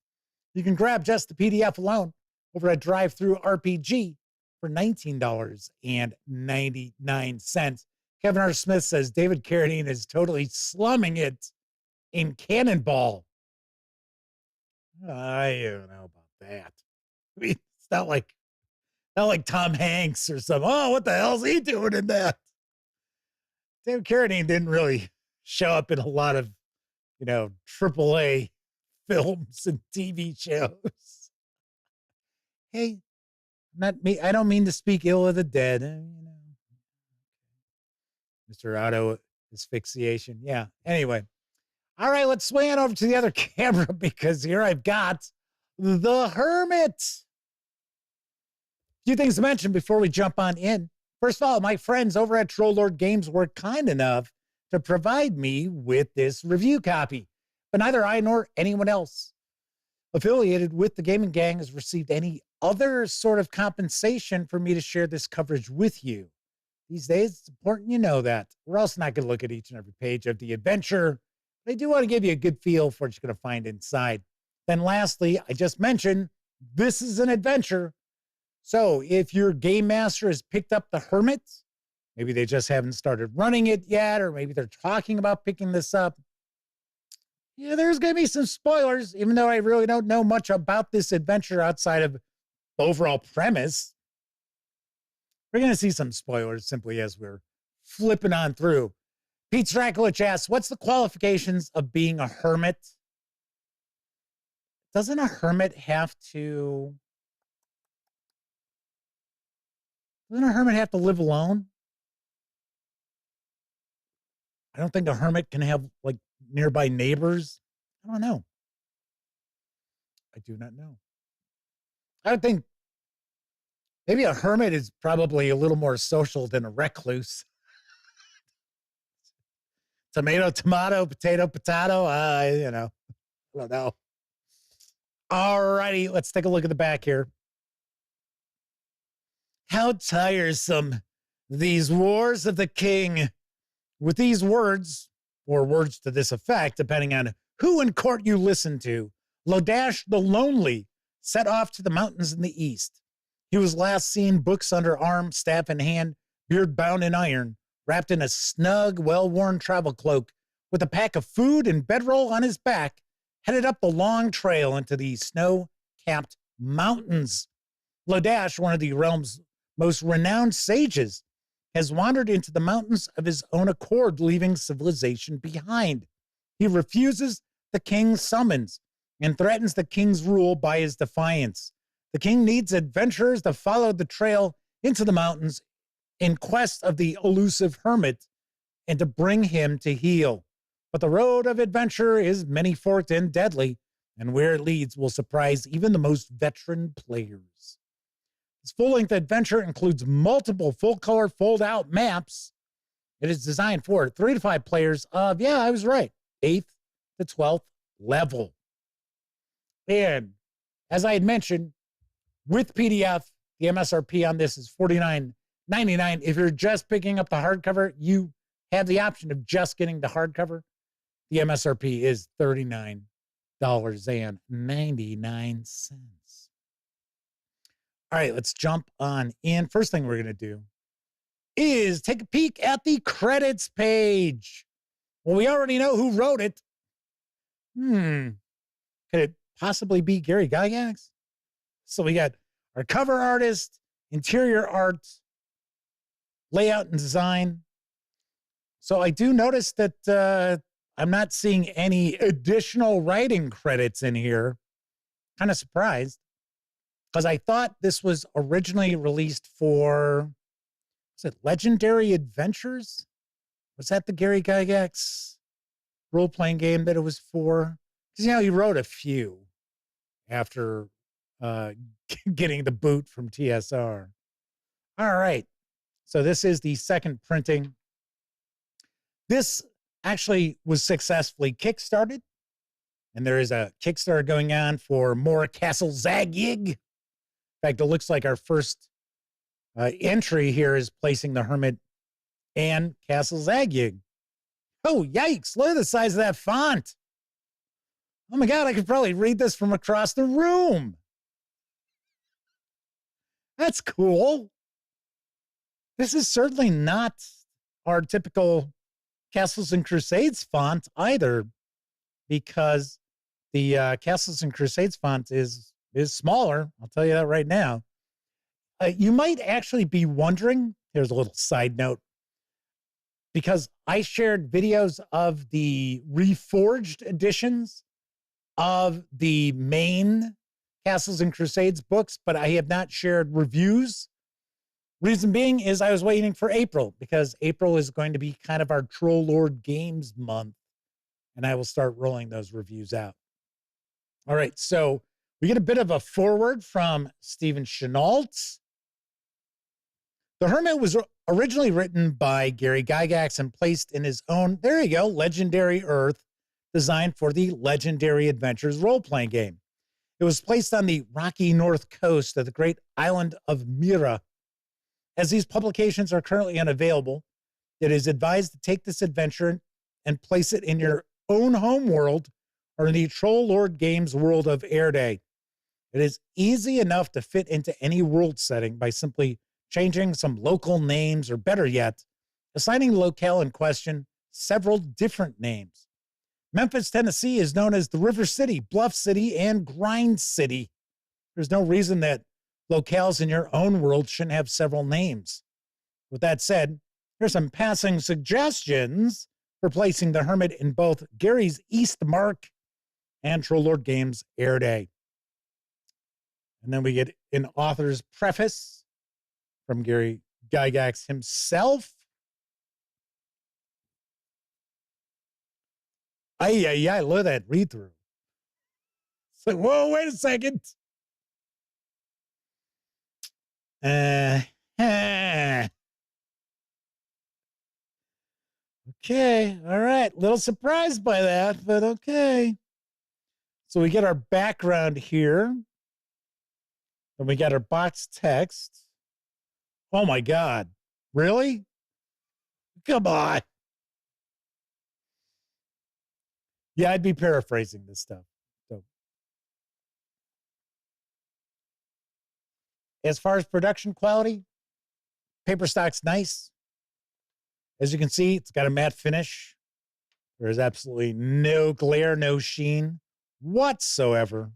You can grab just the PDF alone over at DriveThruRPG for $19.99. Kevin R. Smith says David Carradine is totally slumming it in Cannonball. I don't know about that. I mean, it's not like Tom Hanks or something. Oh, what the hell's he doing in that? David Carradine didn't really show up in a lot of, AAA films and TV shows. Hey, not me. I don't mean to speak ill of the dead. Mr. Auto asphyxiation. Yeah. Anyway. All right, let's swing it over to the other camera because here I've got The Hermit. A few things to mention before we jump on in. First of all, my friends over at Troll Lord Games were kind enough to provide me with this review copy, but neither I nor anyone else affiliated with the gaming gang has received any other sort of compensation for me to share this coverage with you. These days, it's important you know that. We're also not going to look at each and every page of the adventure. But I do want to give you a good feel for what you're going to find inside. Then lastly, I just mentioned this is an adventure. So if your game master has picked up The Hermit, maybe they just haven't started running it yet, or maybe they're talking about picking this up. Yeah, there's going to be some spoilers, even though I really don't know much about this adventure outside of the overall premise. We're going to see some spoilers simply as we're flipping on through. Pete Strakulich asks, what's the qualifications of being a hermit? Doesn't a hermit have to live alone? I don't think a hermit can have, nearby neighbors. I don't know. I do not know. I would think maybe a hermit is probably a little more social than a recluse. Tomato, tomato, potato, potato. I don't know. All righty, let's take a look at the back here. How tiresome, these wars of the king. With these words, or words to this effect, depending on who in court you listen to, Lodash the Lonely set off to the mountains in the east. He was last seen, books under arm, staff in hand, beard bound in iron, wrapped in a snug, well-worn travel cloak, with a pack of food and bedroll on his back, headed up the long trail into the snow-capped mountains. Lodash, one of the realm's most renowned sages, has wandered into the mountains of his own accord, leaving civilization behind. He refuses the king's summons and threatens the king's rule by his defiance. The king needs adventurers to follow the trail into the mountains in quest of the elusive hermit and to bring him to heal. But the road of adventure is many-forked and deadly, and where it leads will surprise even the most veteran players. This full-length adventure includes multiple full-color, fold-out maps. It is designed for 3 to 5 players of, yeah, I was right, 8th to 12th level. And as I had mentioned, with PDF, the MSRP on this is $49.99. If you're just picking up the hardcover, you have the option of just getting the hardcover. The MSRP is $39.99. All right, let's jump on in. First thing we're going to do is take a peek at the credits page. Well, we already know who wrote it. Could it possibly be Gary Gygax? So we got our cover artist, interior art, layout and design. So I do notice that I'm not seeing any additional writing credits in here. Kind of surprised, because I thought this was originally released for, was it Legendary Adventures? Was that the Gary Gygax role-playing game that it was for? Because, he wrote a few after getting the boot from TSR. All right. So this is the second printing. This actually was successfully kickstarted, and there is a Kickstarter going on for more Castle Zagyig. In fact, it looks like our first entry here is placing the Hermit and Castle Zagyig. Oh, yikes. Look at the size of that font. Oh my God, I could probably read this from across the room. That's cool. This is certainly not our typical Castles and Crusades font either, because the Castles and Crusades font is smaller. I'll tell you that right now. You might actually be wondering, here's a little side note, because I shared videos of the reforged editions of the main Castles and Crusades books, but I have not shared reviews. Reason being is I was waiting for April, because April is going to be kind of our Troll Lord Games month, and I will start rolling those reviews out. All right, so we get a bit of a foreword from Stephen Chenault. The Hermit was originally written by Gary Gygax and placed in his own, there you go, Legendary Earth, designed for the Legendary Adventures role-playing game. It was placed on the rocky north coast of the great island of Mira. As these publications are currently unavailable, it is advised to take this adventure and place it in your own home world or in the Troll Lord Games world of Erde. It is easy enough to fit into any world setting by simply changing some local names, or better yet, assigning the locale in question several different names. Memphis, Tennessee is known as the River City, Bluff City, and Grind City. There's no reason that locales in your own world shouldn't have several names. With that said, here's some passing suggestions for placing the Hermit in both Gary's East Mark and Troll Lord Games Erde. And then we get an author's preface from Gary Gygax himself. I love that read through. It's like, whoa, wait a second. Okay, all right. Little surprised by that, but okay. So we get our background here. And we got our box text. Oh my God. Really? Come on. Yeah, I'd be paraphrasing this stuff. So, as far as production quality, paper stock's nice. As you can see, it's got a matte finish. There is absolutely no glare, no sheen whatsoever.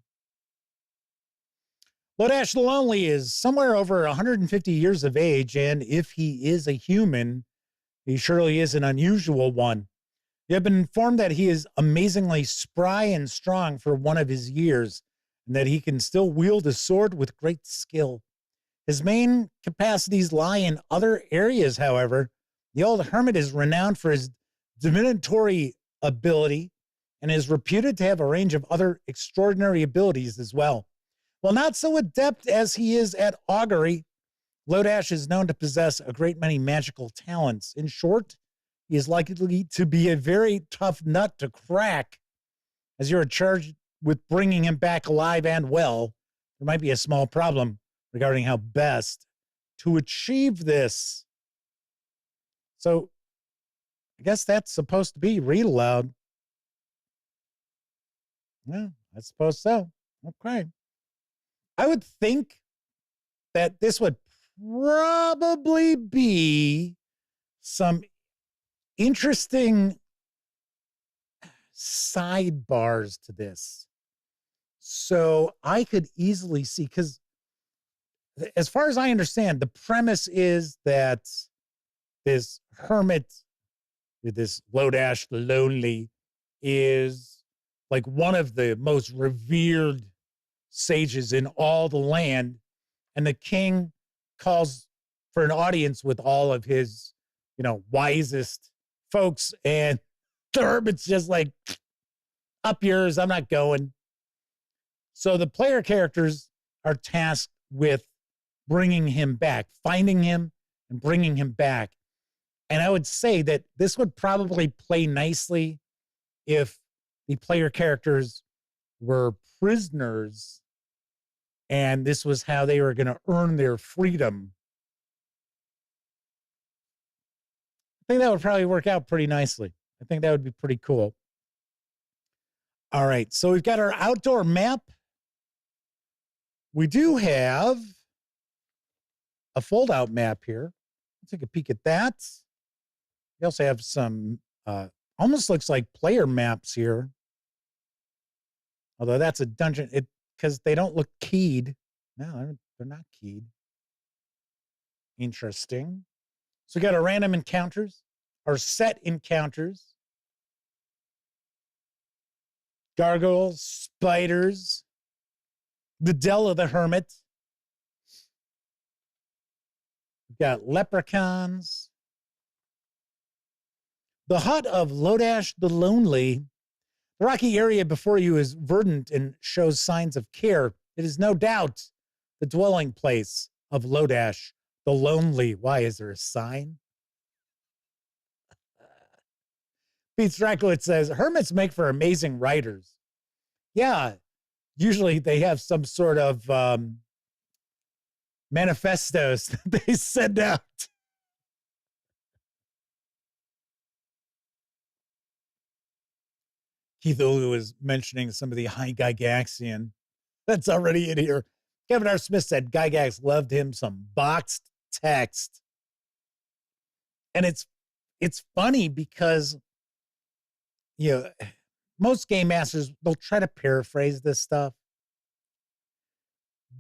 Lodash the Lonely is somewhere over 150 years of age, and if he is a human, he surely is an unusual one. You have been informed that he is amazingly spry and strong for one of his years, and that he can still wield a sword with great skill. His main capacities lie in other areas, however. The old hermit is renowned for his divinatory ability and is reputed to have a range of other extraordinary abilities as well. While not so adept as he is at augury, Lodash is known to possess a great many magical talents. In short, he is likely to be a very tough nut to crack. As you are charged with bringing him back alive and well, there might be a small problem regarding how best to achieve this. So, I guess that's supposed to be read aloud. Yeah, I suppose so. Okay. I would think that this would probably be some interesting sidebars to this. So I could easily see, because as far as I understand, the premise is that this hermit, this Lodash the Lonely, is like one of the most revered sages in all the land, and the king calls for an audience with all of his, wisest folks, and the hermit's just like, up yours, I'm not going. So the player characters are tasked with bringing him back, finding him and bringing him back. And I would say that this would probably play nicely if the player characters were prisoners and this was how they were going to earn their freedom. I think that would probably work out pretty nicely. I think that would be pretty cool. All right, so we've got our outdoor map. We do have a fold-out map here. Let's take a peek at that. We also have some, almost looks like player maps here. Although that's a dungeon, because they don't look keyed. No, they're not keyed. Interesting. So we got our random encounters, our set encounters, gargoyles, spiders, the dell of the hermit. We've got leprechauns. The hut of Lodash the Lonely. The rocky area before you is verdant and shows signs of care. It is no doubt the dwelling place of Lodash the Lonely. Why, is there a sign? Pete Strakowitz says, hermits make for amazing writers. Yeah, usually they have some sort of manifestos that they send out. Keith Olu was mentioning some of the high Gygaxian. That's already in here. Kevin R. Smith said Gygax loved him some boxed text. And it's funny because, most game masters, they'll try to paraphrase this stuff.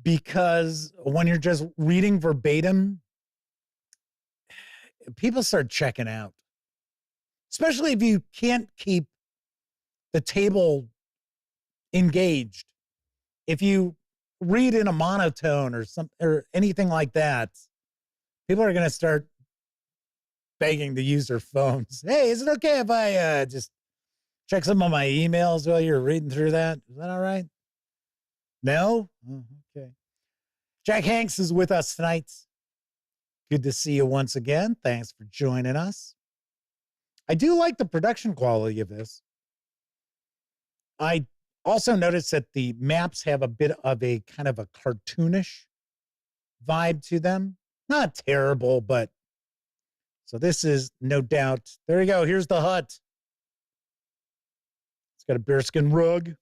Because when you're just reading verbatim, people start checking out. Especially if you can't keep the table engaged. If you read in a monotone or anything like that, people are going to start begging to use their phones. Hey, is it okay if I just check some of my emails while you're reading through that? Is that all right? No? Oh, okay. Jack Hanks is with us tonight. Good to see you once again. Thanks for joining us. I do like the production quality of this. I also noticed that the maps have a bit of a kind of a cartoonish vibe to them. Not terrible, but so this is no doubt. There you go. Here's the hut. It's got a bearskin rug.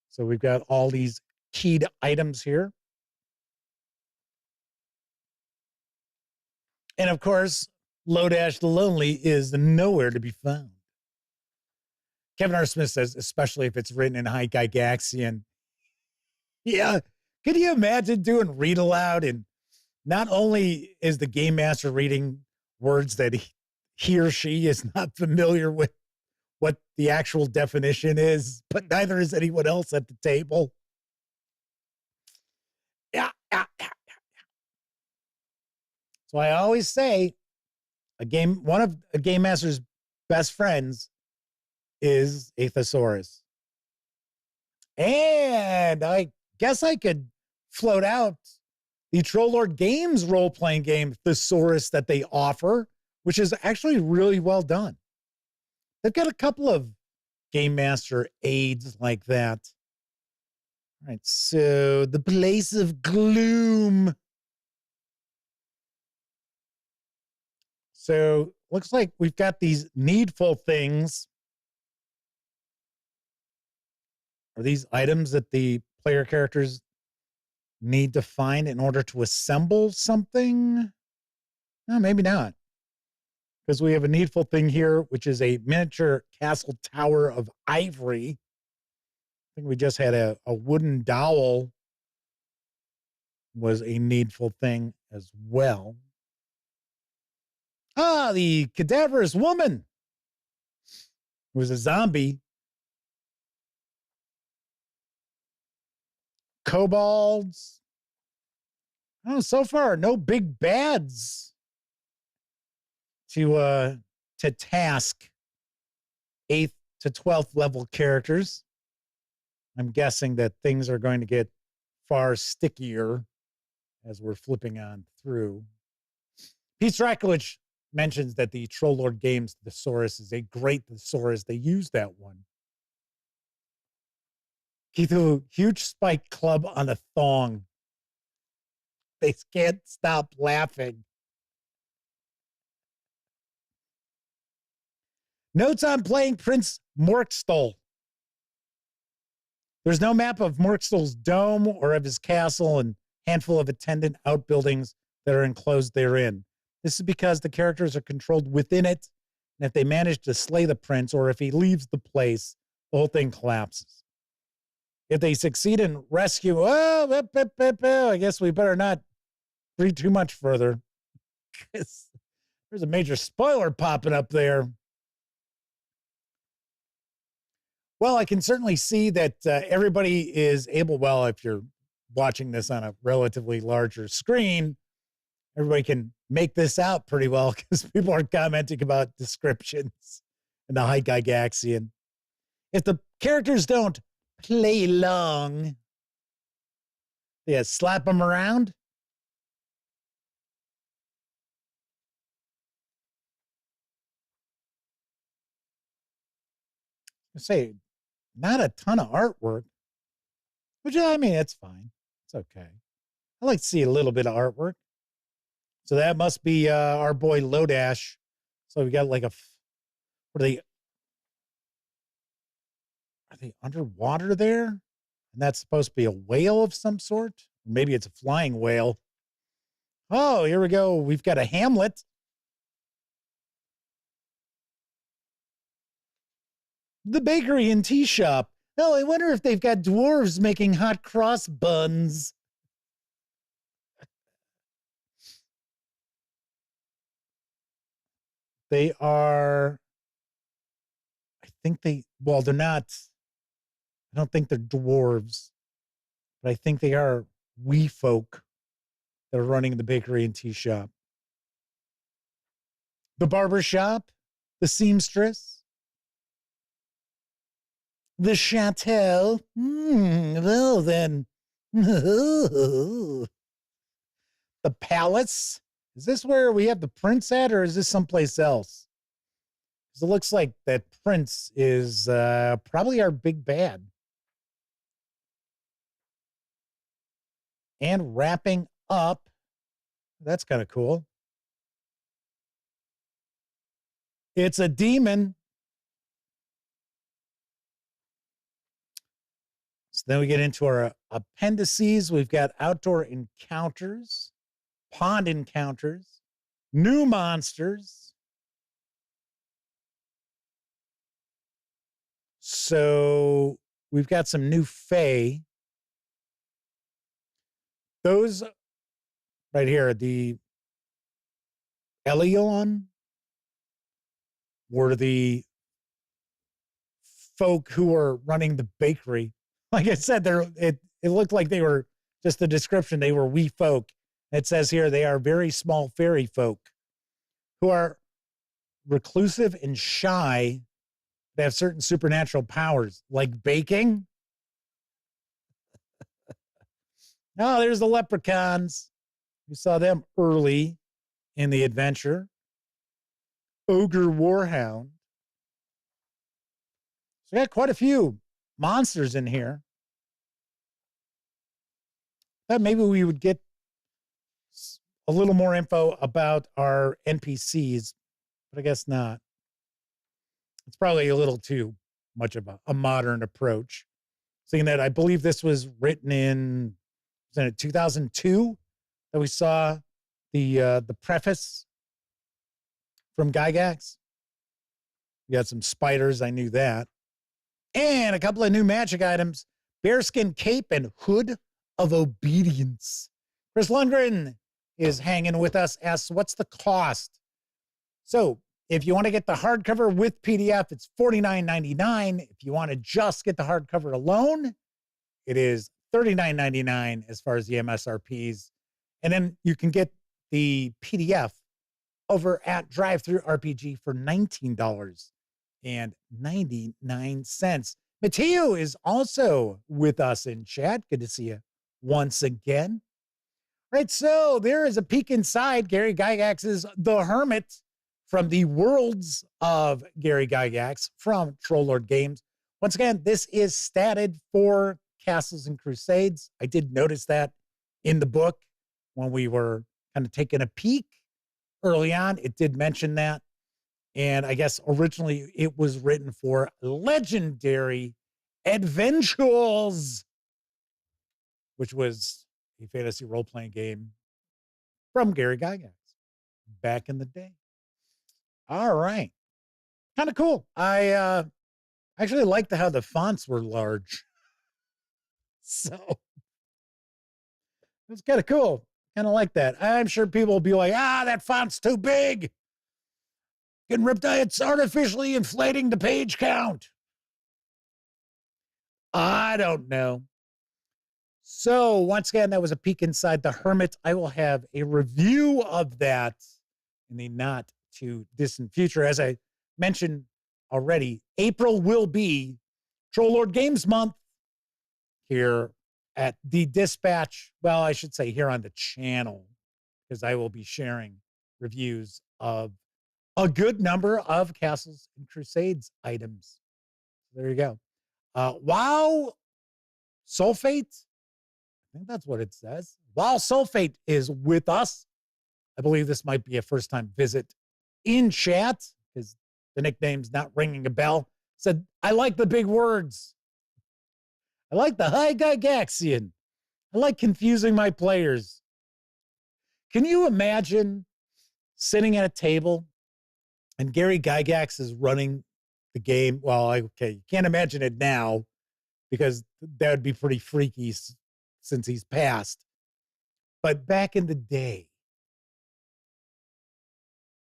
So we've got all these keyed items here. And of course, Lodash the Lonely is nowhere to be found. Kevin R. Smith says, especially if it's written in high Gygaxian. Yeah. Can you imagine doing read aloud? And not only is the game master reading words that he or she is not familiar with what the actual definition is, but neither is anyone else at the table. Yeah. So I always say one of a game master's best friends is a thesaurus. And I guess I could float out the Troll Lord Games role-playing game thesaurus that they offer, which is actually really well done. They've got a couple of game master aids like that. All right, so the place of gloom. So looks like we've got these needful things. Are these items that the player characters need to find in order to assemble something? No, maybe not. Because we have a needful thing here, which is a miniature castle tower of ivory. I think we just had a wooden dowel was a needful thing as well. Ah, the cadaverous woman who was a zombie. Kobolds. Oh, so far, no big bads to task 8th to 12th level characters. I'm guessing that things are going to get far stickier as we're flipping on through. Pete Strakovich mentions that the Troll Lord Games thesaurus is a great thesaurus. They use that one. He threw a huge spike club on a thong. They can't stop laughing. Notes on playing Prince Morkstol. There's no map of Morkstol's dome or of his castle and handful of attendant outbuildings that are enclosed therein. This is because the characters are controlled within it, and if they manage to slay the prince or if he leaves the place, the whole thing collapses. If they succeed in rescue, I guess we better not read too much further. There's a major spoiler popping up there. Well, I can certainly see that everybody is able, well, if you're watching this on a relatively larger screen, everybody can make this out pretty well because people are commenting about descriptions in the high Gygaxian. If the characters don't play along, yeah, slap them around. I say, not a ton of artwork, which I mean, it's fine. It's okay. I like to see a little bit of artwork. So that must be our boy Lodash. So we got like are they underwater there? And that's supposed to be a whale of some sort? Maybe it's a flying whale. Oh, here we go. We've got a hamlet. The bakery and tea shop. Oh, I wonder if they've got dwarves making hot cross buns. They are, they're not, I don't think they're dwarves, but I think they are wee folk that are running the bakery and tea shop. The barber shop, the seamstress, the chateau. Well, then. The palace. Is this where we have the prince at, or is this someplace else? Because it looks like that prince is probably our big bad. And wrapping up. That's kind of cool. It's a demon. So then we get into our appendices. We've got outdoor encounters, pond encounters, new monsters. So we've got some new fae. Those right here, the Elion, were the folk who were running the bakery. Like I said, it looked like they were, just the description, they were wee folk. It says here they are very small fairy folk who are reclusive and shy. They have certain supernatural powers, like baking. Oh, there's the leprechauns. We saw them early in the adventure. Ogre Warhound. So we got quite a few monsters in here. Thought maybe we would get a little more info about our NPCs, but I guess not. It's probably a little too much of a modern approach. Seeing that I believe this was written in 2002 that we saw the preface from Gygax. We got some spiders, I knew that. And a couple of new magic items, bearskin cape and hood of obedience. Chris Lundgren is hanging with us, asks, what's the cost? So if you want to get the hardcover with PDF, it's $49.99. If you want to just get the hardcover alone, it is $39.99 as far as the MSRPs. And then you can get the PDF over at DriveThruRPG for $19.99. Mateo is also with us in chat. Good to see you once again. Right, so there is a peek inside Gary Gygax's The Hermit from the worlds of Gary Gygax from Troll Lord Games. Once again, this is statted for Castles and Crusades. I did notice that in the book when we were kind of taking a peek early on. It did mention that. And I guess originally it was written for Legendary Adventures, which was a fantasy role-playing game from Gary Gygax back in the day. All right. Kind of cool. I actually liked how the fonts were large. So it's kind of cool. Kind of like that. I'm sure people will be like, that font's too big. Getting ripped out. It's artificially inflating the page count. I don't know. So once again, that was a peek inside The Hermit. I will have a review of that in the not too distant future. As I mentioned already, April will be Troll Lord Games Month here at the Dispatch. Well, I should say here on the channel, because I will be sharing reviews of a good number of Castles and Crusades items. There you go. WoW Sulfate, I think that's what it says. WoW Sulfate is with us. I believe this might be a first-time visit in chat, because the nickname's not ringing a bell. Said, I like the big words. I like the high Gygaxian. I like confusing my players. Can you imagine sitting at a table and Gary Gygax is running the game? Well, okay, you can't imagine it now because that would be pretty freaky since he's passed. But back in the day,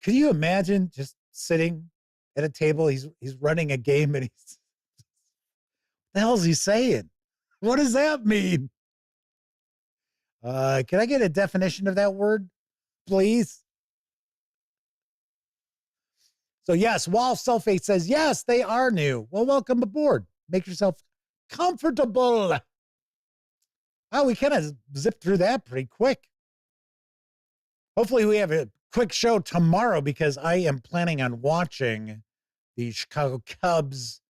could you imagine just sitting at a table? He's running a game and he's, what the hell is he saying? What does that mean? Can I get a definition of that word, please? So yes, WoW Sulfate says, yes, they are new. Well, welcome aboard. Make yourself comfortable. Wow, we kind of zipped through that pretty quick. Hopefully we have a quick show tomorrow because I am planning on watching the Chicago Cubs.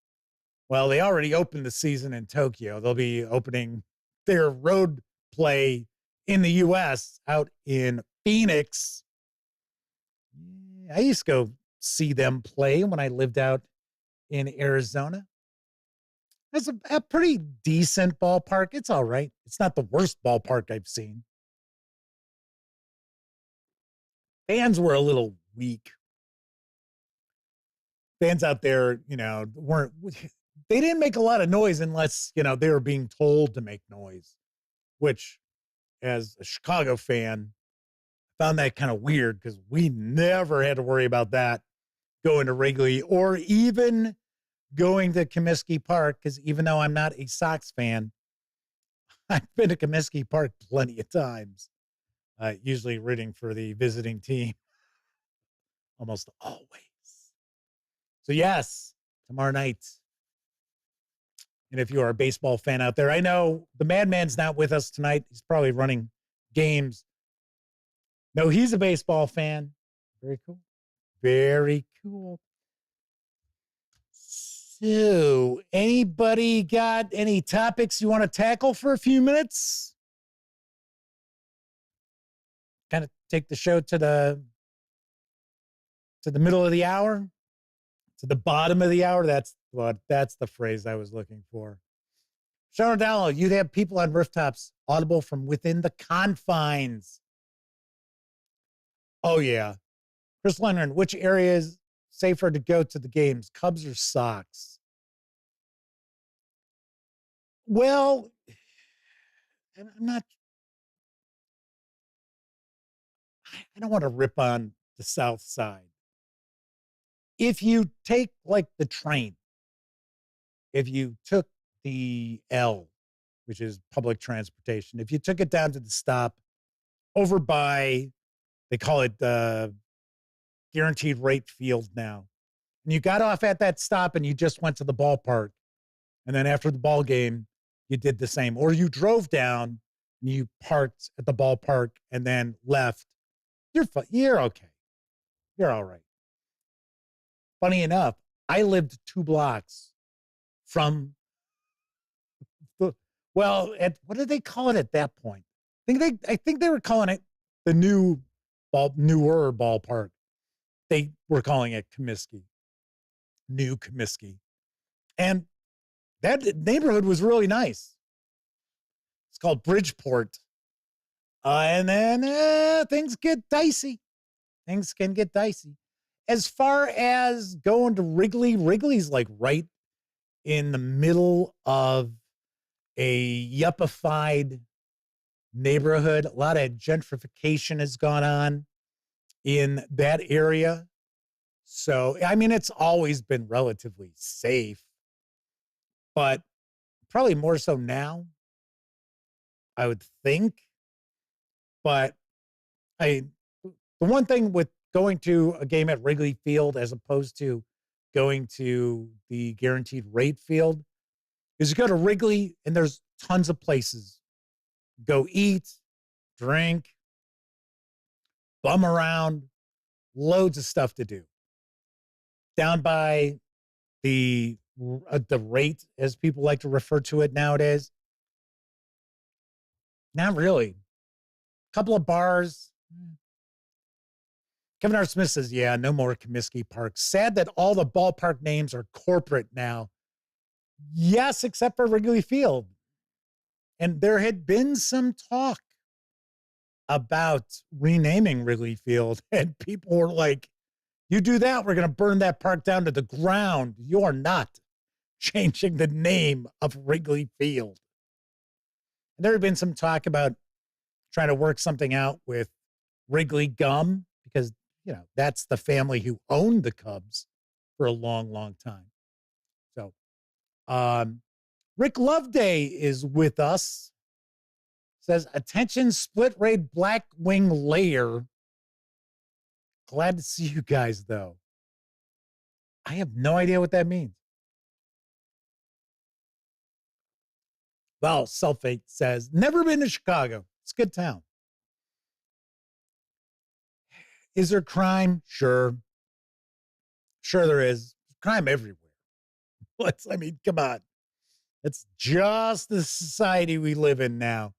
Well, they already opened the season in Tokyo. They'll be opening their road play in the U.S. out in Phoenix. I used to go see them play when I lived out in Arizona. It's a pretty decent ballpark. It's all right. It's not the worst ballpark I've seen. Fans were a little weak. Fans out there, they didn't make a lot of noise unless, they were being told to make noise, which as a Chicago fan, found that kind of weird because we never had to worry about that going to Wrigley or even going to Comiskey Park, because even though I'm not a Sox fan, I've been to Comiskey Park plenty of times, usually rooting for the visiting team, almost always. So yes, tomorrow night. And if you are a baseball fan out there, I know the Madman's not with us tonight. He's probably running games. No, he's a baseball fan. Very cool. Very cool. So, anybody got any topics you want to tackle for a few minutes? Kind of take the show to the middle of the hour, to the bottom of the hour. That's the phrase I was looking for. Sean O'Donnell, you'd have people on rooftops audible from within the confines. Oh, yeah. Chris Leonard, which area is safer to go to the games, Cubs or Sox? Well, I'm not. I don't want to rip on the South Side. If you take like the train, if you took the L, which is public transportation, if you took it down to the stop over by, they call it the guaranteed rate field now, and you got off at that stop and you just went to the ballpark, and then after the ball game, you did the same, or you drove down and you parked at the ballpark and then left, you're okay. You're all right. Funny enough, I lived 2 blocks from what did they call it at that point? I think they were calling it the newer ballpark. They were calling it Comiskey, New Comiskey. And that neighborhood was really nice. It's called Bridgeport. And then things get dicey. Things can get dicey. As far as going to Wrigley, Wrigley's like right in the middle of a yuppified neighborhood. A lot of gentrification has gone on in that area. So, I mean, it's always been relatively safe, but probably more so now, I would think. But the one thing with going to a game at Wrigley Field as opposed to going to the guaranteed rate field is you go to Wrigley and there's tons of places. Go eat, drink, bum around, loads of stuff to do. Down by the rate, as people like to refer to it nowadays, not really. A couple of bars. Kevin R. Smith says, yeah, no more Comiskey Park. Sad that all the ballpark names are corporate now. Yes, except for Wrigley Field. And there had been some talk about renaming Wrigley Field, and people were like, you do that, we're going to burn that park down to the ground. You're not changing the name of Wrigley Field. And there had been some talk about trying to work something out with Wrigley Gum, because, that's the family who owned the Cubs for a long, long time. So, Rick Loveday is with us. Says, attention, split raid Blackwing Layer. Glad to see you guys, though. I have no idea what that means. Well, Sulfate says, never been to Chicago. It's a good town. Is there crime? Sure. Sure there is. Crime everywhere. Come on. It's just the society we live in now.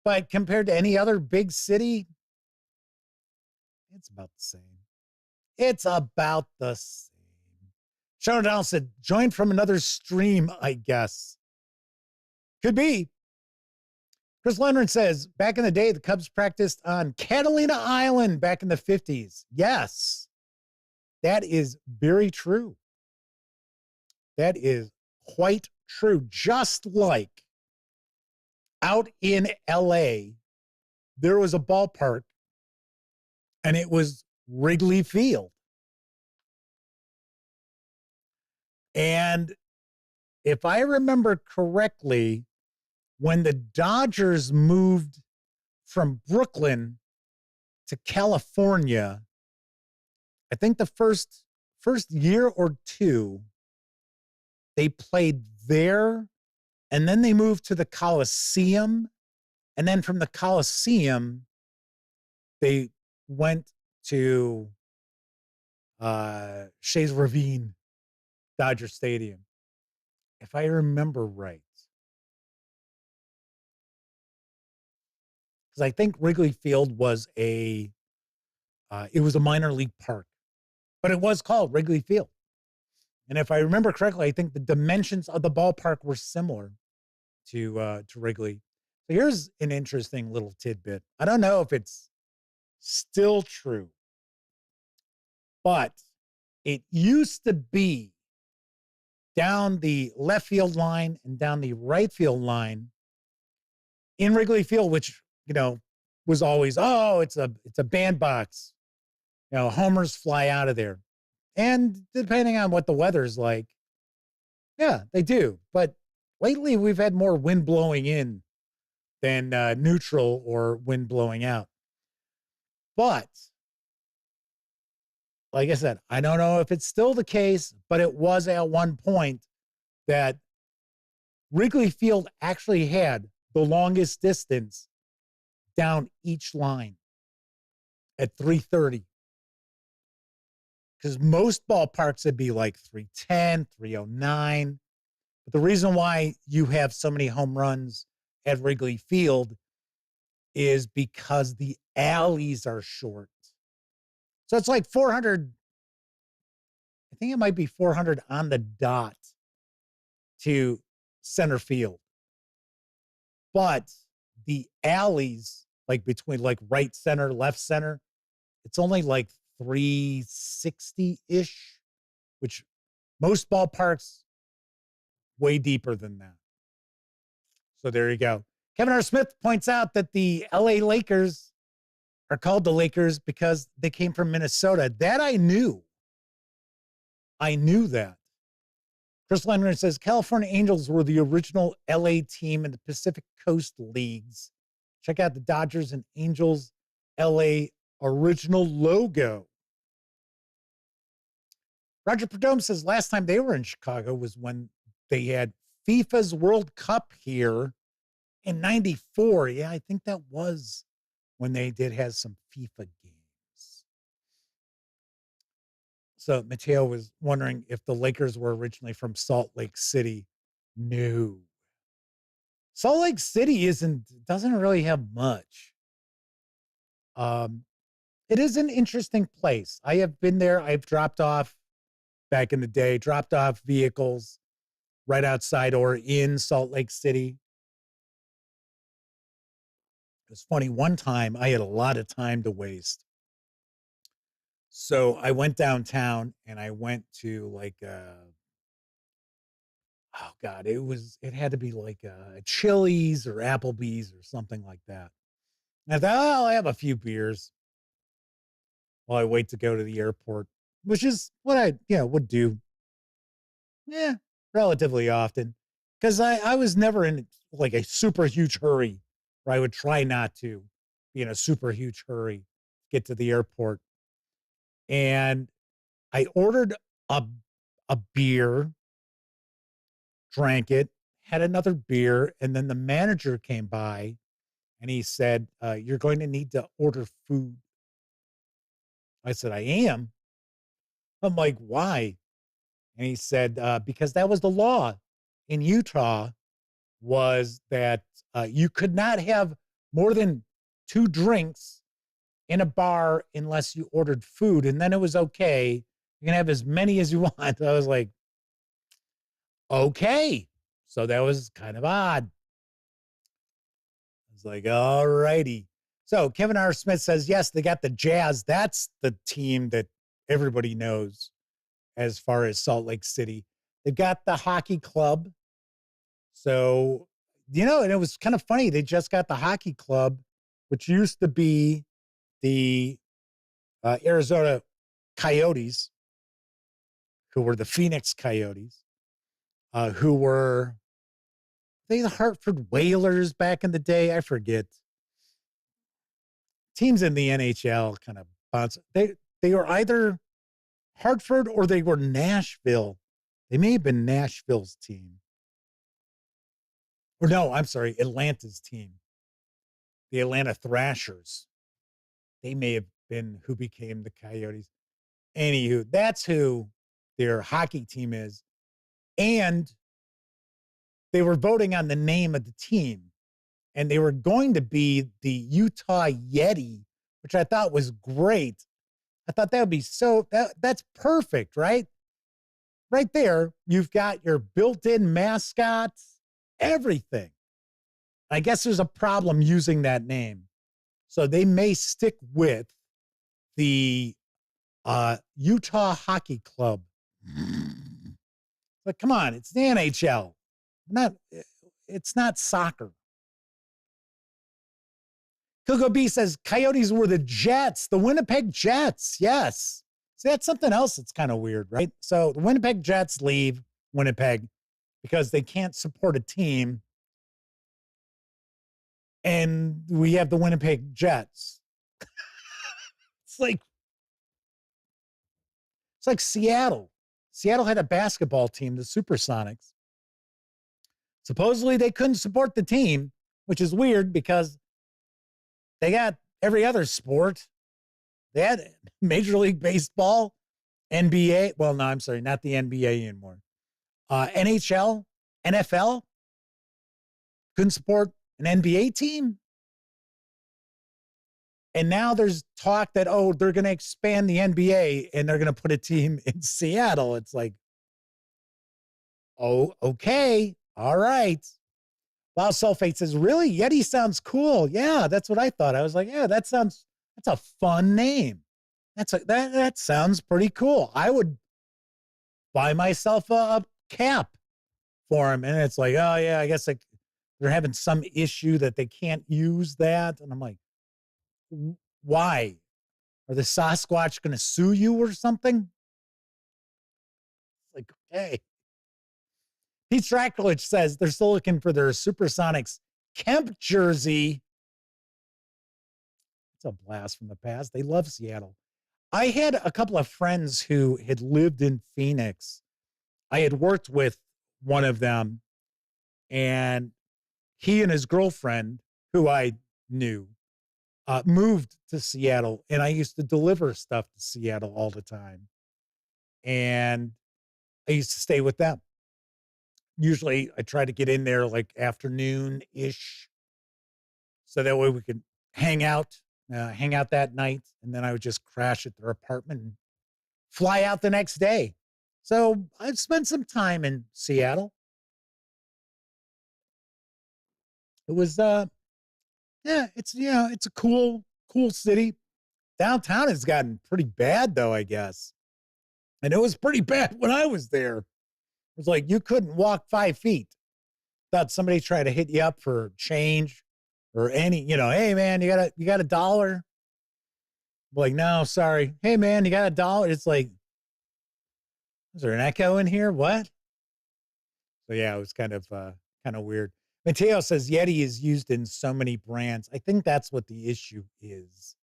But compared to any other big city, it's about the same. It's about the same. Sean O'Donnell said, joined from another stream, I guess. Could be. Chris Leonard says, back in the day, the Cubs practiced on Catalina Island back in the 50s. Yes, that is very true. That is quite true. Just like out in LA, there was a ballpark, and it was Wrigley Field. And if I remember correctly, when the Dodgers moved from Brooklyn to California, I think the first year or two, they played there, and then they moved to the Coliseum, and then from the Coliseum, they went to Shays Ravine, Dodger Stadium, if I remember right. Because I think Wrigley Field was it was a minor league park, but it was called Wrigley Field. And if I remember correctly, I think the dimensions of the ballpark were similar to Wrigley. So here's an interesting little tidbit. I don't know if it's still true, but it used to be down the left field line and down the right field line in Wrigley Field, which, was always, it's a bandbox. Homers fly out of there. And depending on what the weather's like, yeah, they do. But lately we've had more wind blowing in than neutral or wind blowing out. But like I said, I don't know if it's still the case, but it was at one point that Wrigley Field actually had the longest distance down each line at 330. Because most ballparks would be like 310, 309. But the reason why you have so many home runs at Wrigley Field is because the alleys are short. So it's like 400. I think it might be 400 on the dot to center field. But the alleys, like between like right center, left center, it's only like 360-ish, which most ballparks way deeper than that. So there you go. Kevin R. Smith points out that the LA Lakers are called the Lakers because they came from Minnesota. That I knew. I knew that. Chris Leonard says California Angels were the original LA team in the Pacific Coast Leagues. Check out the Dodgers and Angels LA original logo. Roger Perdome says last time they were in Chicago was when they had FIFA's World Cup here in 94. Yeah, I think that was when they did have some FIFA games. So Mateo was wondering if the Lakers were originally from Salt Lake City. No. Salt Lake City doesn't really have much. It is an interesting place. I have been there. I've dropped off back in the day, dropped off vehicles right outside or in Salt Lake City. It was funny. One time I had a lot of time to waste. So I went downtown and I went to like, it had to be like a Chili's or Applebee's or something like that. And I thought, I'll have a few beers while I wait to go to the airport, which is what I, would do. Yeah, relatively often. Because I was never in like a super huge hurry, or I would try not to be in a super huge hurry to get to the airport. And I ordered a beer, drank it, had another beer, and then the manager came by and he said, you're going to need to order food. I said, I am. I'm like, why? And he said, because that was the law in Utah, was that you could not have more than 2 drinks in a bar unless you ordered food. And then it was okay. You can have as many as you want. I was like, okay. So that was kind of odd. I was like, all righty. So Kevin R. Smith says, yes, they got the Jazz. That's the team that everybody knows as far as Salt Lake City. They've got the hockey club. So, and it was kind of funny. They just got the hockey club, which used to be the Arizona Coyotes, who were the Phoenix Coyotes, who were the Hartford Whalers back in the day. I forget. Teams in the NHL kind of bounce. They were either Hartford or they were Nashville. They may have been Nashville's team. Or no, I'm sorry, Atlanta's team. The Atlanta Thrashers. They may have been who became the Coyotes. Anywho, that's who their hockey team is. And they were voting on the name of the team. And they were going to be the Utah Yeti, which I thought was great. I thought that would be that's perfect, right? Right there, you've got your built-in mascots, everything. I guess there's a problem using that name. So they may stick with the Utah Hockey Club. But come on, it's the NHL. It's not soccer. Coco B says, Coyotes were the Jets, the Winnipeg Jets. Yes. See, that's something else that's kind of weird, right? So the Winnipeg Jets leave Winnipeg because they can't support a team. And we have the Winnipeg Jets. It's like Seattle. Seattle had a basketball team, the Supersonics. Supposedly they couldn't support the team, which is weird because they got every other sport. They had Major League Baseball, NBA. Well, no, I'm sorry, not the NBA anymore. NHL, NFL. Couldn't support an NBA team. And now there's talk that, they're going to expand the NBA and they're going to put a team in Seattle. It's like, okay. All right. Wow, Sulfate says, really? Yeti sounds cool. Yeah, that's what I thought. I was like, yeah, that's a fun name. That sounds pretty cool. I would buy myself a cap for him. And it's like, oh yeah, I guess they're having some issue that they can't use that. And I'm like, why? Are the Sasquatch going to sue you or something? It's like, okay. Pete Strakulich says they're still looking for their Supersonics Kemp jersey. It's a blast from the past. They love Seattle. I had a couple of friends who had lived in Phoenix. I had worked with one of them, and he and his girlfriend, who I knew, moved to Seattle, and I used to deliver stuff to Seattle all the time. And I used to stay with them. Usually I try to get in there like afternoon-ish, so that way we could hang out that night, and then I would just crash at their apartment and fly out the next day. So I've spent some time in Seattle. It was, it's a cool city. Downtown has gotten pretty bad though, I guess. And it was pretty bad when I was there. It was like you couldn't walk 5 feet without somebody trying to hit you up for change or any, hey man, you got a dollar? I'm like, no, sorry. Hey man, you got a dollar? It's like, is there an echo in here? What? So yeah, it was kind of weird. Mateo says Yeti is used in so many brands. I think that's what the issue is.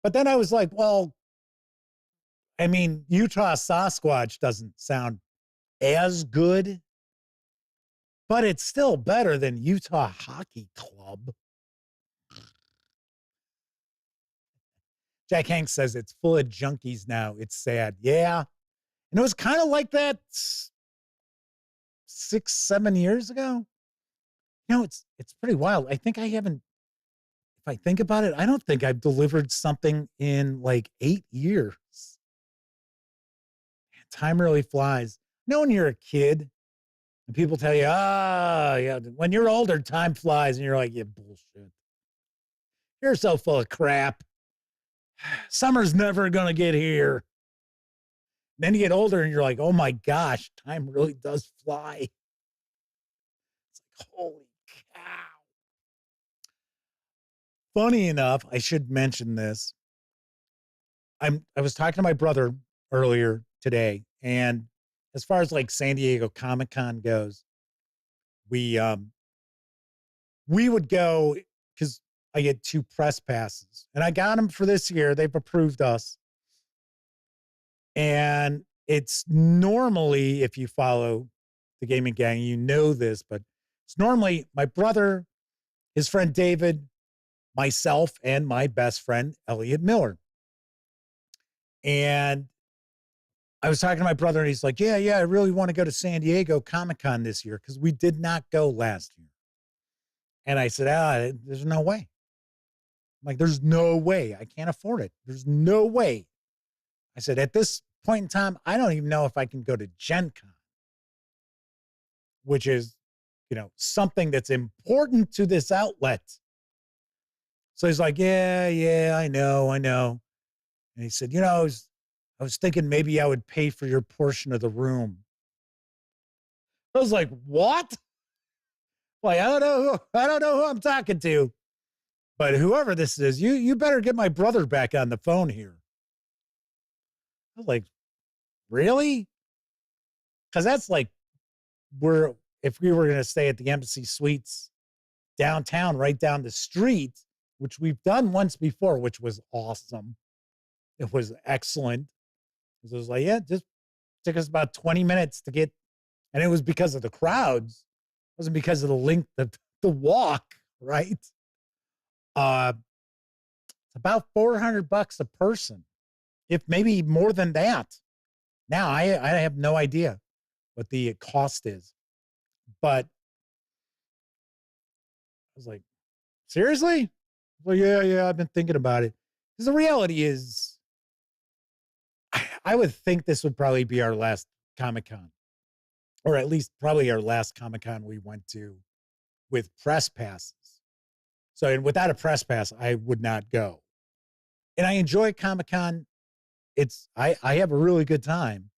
But then I was like, well, I mean, Utah Sasquatch doesn't sound as good. but it's still better than Utah Hockey Club. Jack Hanks says it's full of junkies now. It's sad. Yeah. And it was kind of like that 6-7 years ago. You know, it's pretty wild. I think I haven't, if I think about it, I don't think I've delivered something in like 8 years. Man, time really flies. You know, when you're a kid and people tell you, yeah, when you're older, time flies. And you're like, yeah, bullshit. You're so full of crap. Summer's never going to get here. Then you get older and you're like, oh my gosh, time really does fly. It's like, holy cow. Funny enough, I should mention this. I was talking to my brother earlier today, and as far as like San Diego Comic-Con goes, we would go because I get 2 press passes, and I got them for this year. They've approved us. And it's normally, if you follow the gaming gang, you know this, but it's normally my brother, his friend David, myself, and my best friend, Elliot Miller. And I was talking to my brother, and he's like, yeah, I really want to go to San Diego Comic-Con this year because we did not go last year. And I said, there's no way. I'm like, there's no way. I can't afford it. There's no way. I said, at this point in time, I don't even know if I can go to Gen Con, which is, you know, something that's important to this outlet. So he's like, yeah, I know. And he said, you know, I was thinking maybe I would pay for your portion of the room. I was like, what? Like, I don't know who I'm talking to, but whoever this is, you better get my brother back on the phone here. I was like, really? Because that's like, if we were going to stay at the Embassy Suites downtown, right down the street, which we've done once before, which was awesome. It was excellent. It was like, yeah, just took us about 20 minutes to get, and it was because of the crowds. It wasn't because of the length of the walk, right? It's about $400 a person, if maybe more than that. Now, I have no idea what the cost is, but I was like, seriously? Well, yeah, I've been thinking about it. Because the reality is, I would think this would probably be our last Comic-Con, or at least probably our last Comic-Con we went to with press passes. So, and without a press pass, I would not go. And I enjoy Comic-Con. I have a really good time.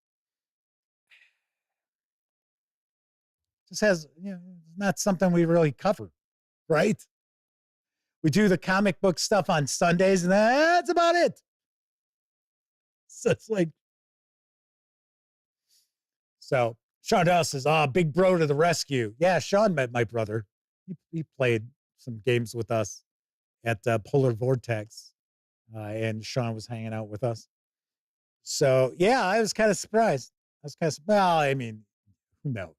Just has, you know, not something we really cover, right? We do the comic book stuff on Sundays, and that's about it. So it's like, so Sean Dawes says, big bro to the rescue. Yeah, Sean met my brother. He played some games with us at Polar Vortex, and Sean was hanging out with us. So, yeah, I was kind of surprised. Well, I mean, who knows?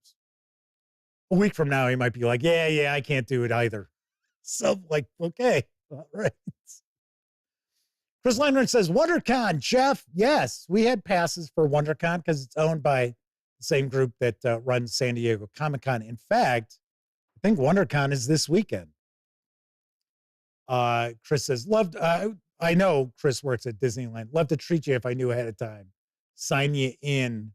A week from now, he might be like, yeah, I can't do it either. So, like, okay, all right. Chris Leinrich says, WonderCon, Jeff. Yes, we had passes for WonderCon because it's owned by the same group that runs San Diego Comic-Con. In fact, I think WonderCon is this weekend. Chris says, I know Chris works at Disneyland. Love to treat you if I knew ahead of time. Sign you in.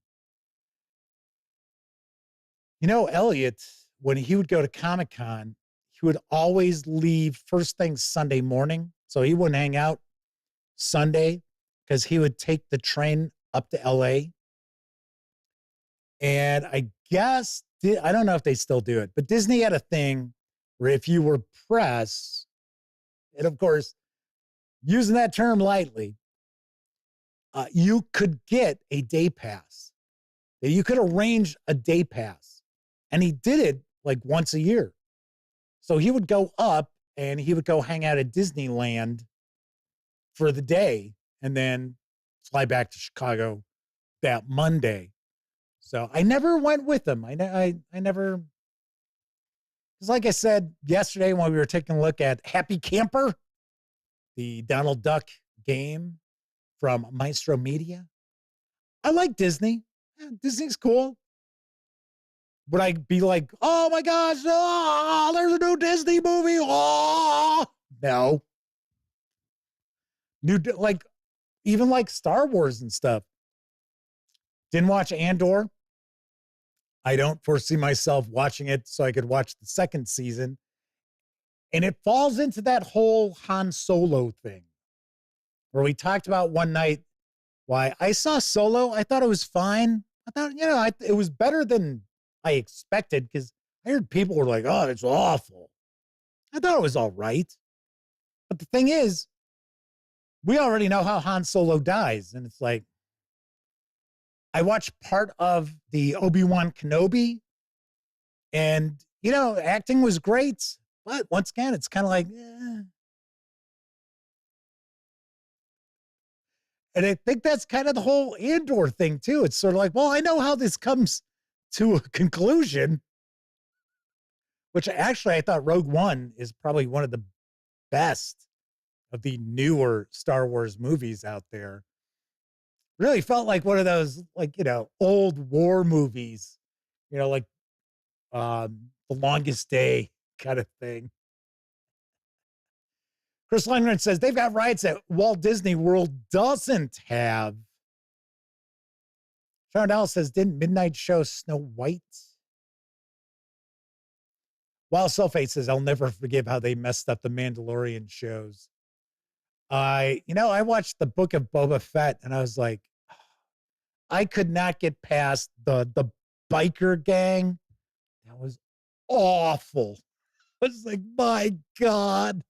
You know, Elliot, when he would go to Comic-Con, he would always leave first thing Sunday morning. So he wouldn't hang out Sunday because he would take the train up to LA. And I guess, I don't know if they still do it, but Disney had a thing where if you were press, and of course, using that term lightly, you could get a day pass. You could arrange a day pass. And he did it like once a year. So he would go up and he would go hang out at Disneyland for the day and then fly back to Chicago that Monday. So I never went with him. I never Because like I said yesterday when we were taking a look at Happy Camper, the Donald Duck game from Maestro Media, I like Disney. Yeah, Disney's cool. Would I be like, oh my gosh, oh, there's a new Disney movie? Oh, no. Even like Star Wars and stuff. Didn't watch Andor. I don't foresee myself watching it so I could watch the second season. And it falls into that whole Han Solo thing where we talked about one night why I saw Solo. I thought it was fine. I thought, it was better than I expected because I heard people were like, oh, it's awful. I thought it was all right. But the thing is, we already know how Han Solo dies. And it's like, I watched part of the Obi-Wan Kenobi and, acting was great. But once again, it's kind of like, And I think that's kind of the whole Andor thing, too. It's sort of like, well, I know how this comes to a conclusion, which actually I thought Rogue One is probably one of the best of the newer Star Wars movies out there. Really felt like one of those, old war movies, like The Longest Day kind of thing. Chris Lundgren says they've got rides that Walt Disney World doesn't have. Sharon Dowell says, didn't Midnight show Snow White? Wild Sulfate says, I'll never forgive how they messed up the Mandalorian shows. I watched the Book of Boba Fett and I was like, I could not get past the biker gang. That was awful. I was like, my God.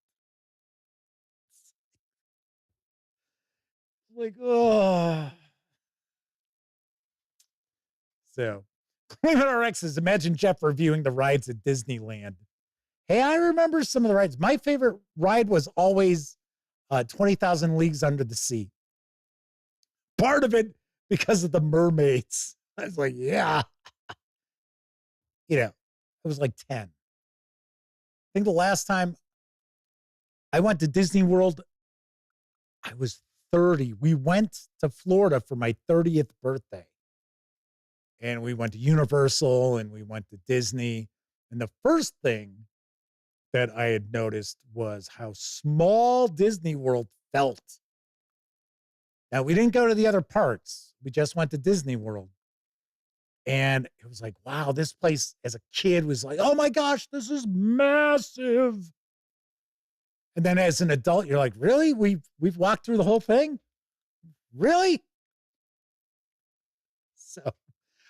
Like, oh. So, Cleveland RX says, imagine Jeff reviewing the rides at Disneyland. Hey, I remember some of the rides. My favorite ride was always 20,000 Leagues Under the Sea. Part of it because of the mermaids. I was like, yeah. It was like 10. I think the last time I went to Disney World, I was 30. We went to Florida for my 30th birthday. And we went to Universal and we went to Disney. And the first thing that I had noticed was how small Disney World felt. Now, we didn't go to the other parks. We just went to Disney World. And it was like, wow, this place as a kid was like, oh my gosh, this is massive. And then as an adult, you're like, really? We've walked through the whole thing? Really? So,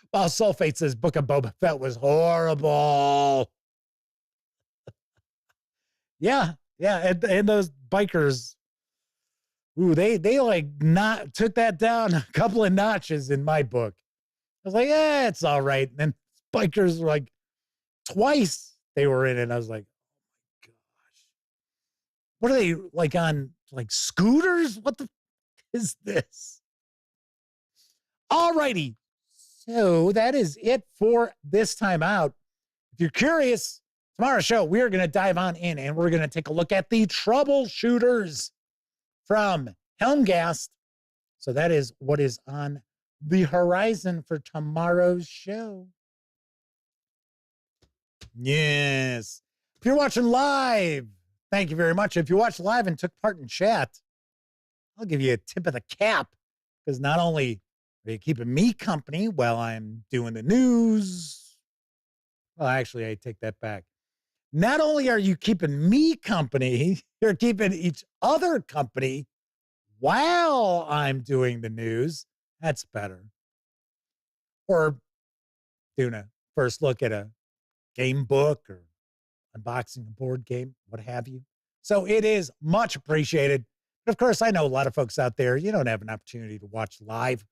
while Sulfate says Book of Boba Fett was horrible. yeah. And those bikers, ooh, they took that down a couple of notches in my book. I was like, it's all right. And then bikers were like, twice they were in it. And I was like, oh my gosh. What are they like on scooters? What the is this? All righty. So that is it for this time out. If you're curious, tomorrow's show, we are going to dive on in and we're going to take a look at the troubleshooters from Helmgast. So that is what is on the horizon for tomorrow's show. Yes. If you're watching live, thank you very much. If you watched live and took part in chat, I'll give you a tip of the cap because not only are you keeping me company while I'm doing the news. Well, actually, I take that back. Not only are you keeping me company, you're keeping each other company while I'm doing the news. That's better. Or doing a first look at a game book or unboxing a board game, what have you. So it is much appreciated. But of course, I know a lot of folks out there, you don't have an opportunity to watch live.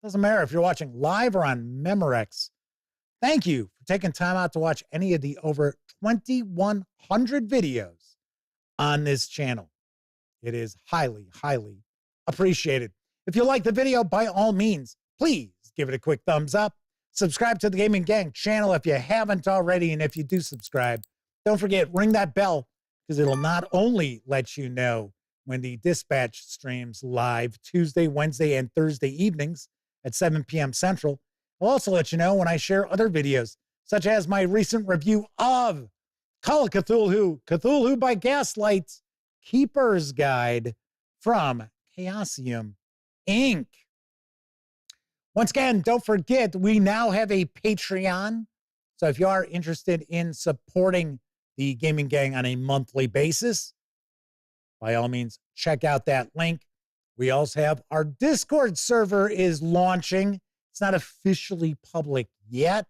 Doesn't matter if you're watching live or on Memorex. Thank you for taking time out to watch any of the over 2,100 videos on this channel. It is highly, highly appreciated. If you like the video, by all means, please give it a quick thumbs up. Subscribe to the Gaming Gang channel if you haven't already. And if you do subscribe, Don't forget, ring that bell, because it'll not only let you know when the Dispatch streams live Tuesday, Wednesday, and Thursday evenings at 7 p.m. Central. I'll also let you know when I share other videos, such as my recent review of Call of Cthulhu, Cthulhu by Gaslight, Keeper's Guide from Chaosium Inc. Once again, don't forget, we now have a Patreon. So if you are interested in supporting the Gaming Gang on a monthly basis, by all means, check out that link. We also have our Discord server is launching. It's not officially public yet,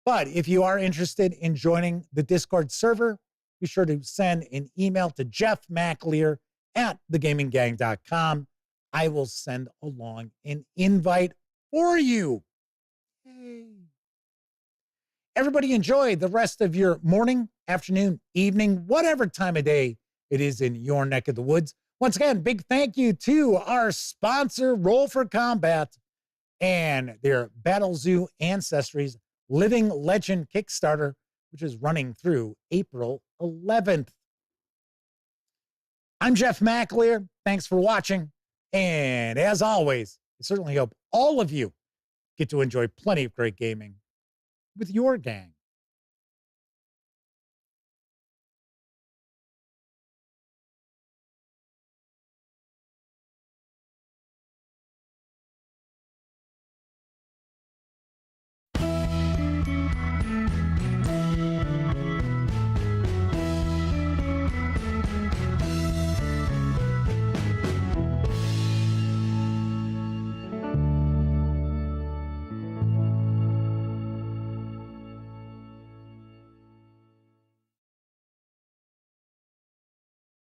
but if you are interested in joining the Discord server, be sure to send an email to Jeff McLear at thegaminggang.com. I will send along an invite for you. Yay. Everybody enjoy the rest of your morning, afternoon, evening, whatever time of day it is in your neck of the woods. Once again, big thank you to our sponsor, Roll for Combat, and their Battle Zoo Ancestries Living Legend Kickstarter, which is running through April 11th. I'm Jeff McLear. Thanks for watching. And as always, I certainly hope all of you get to enjoy plenty of great gaming with your gang.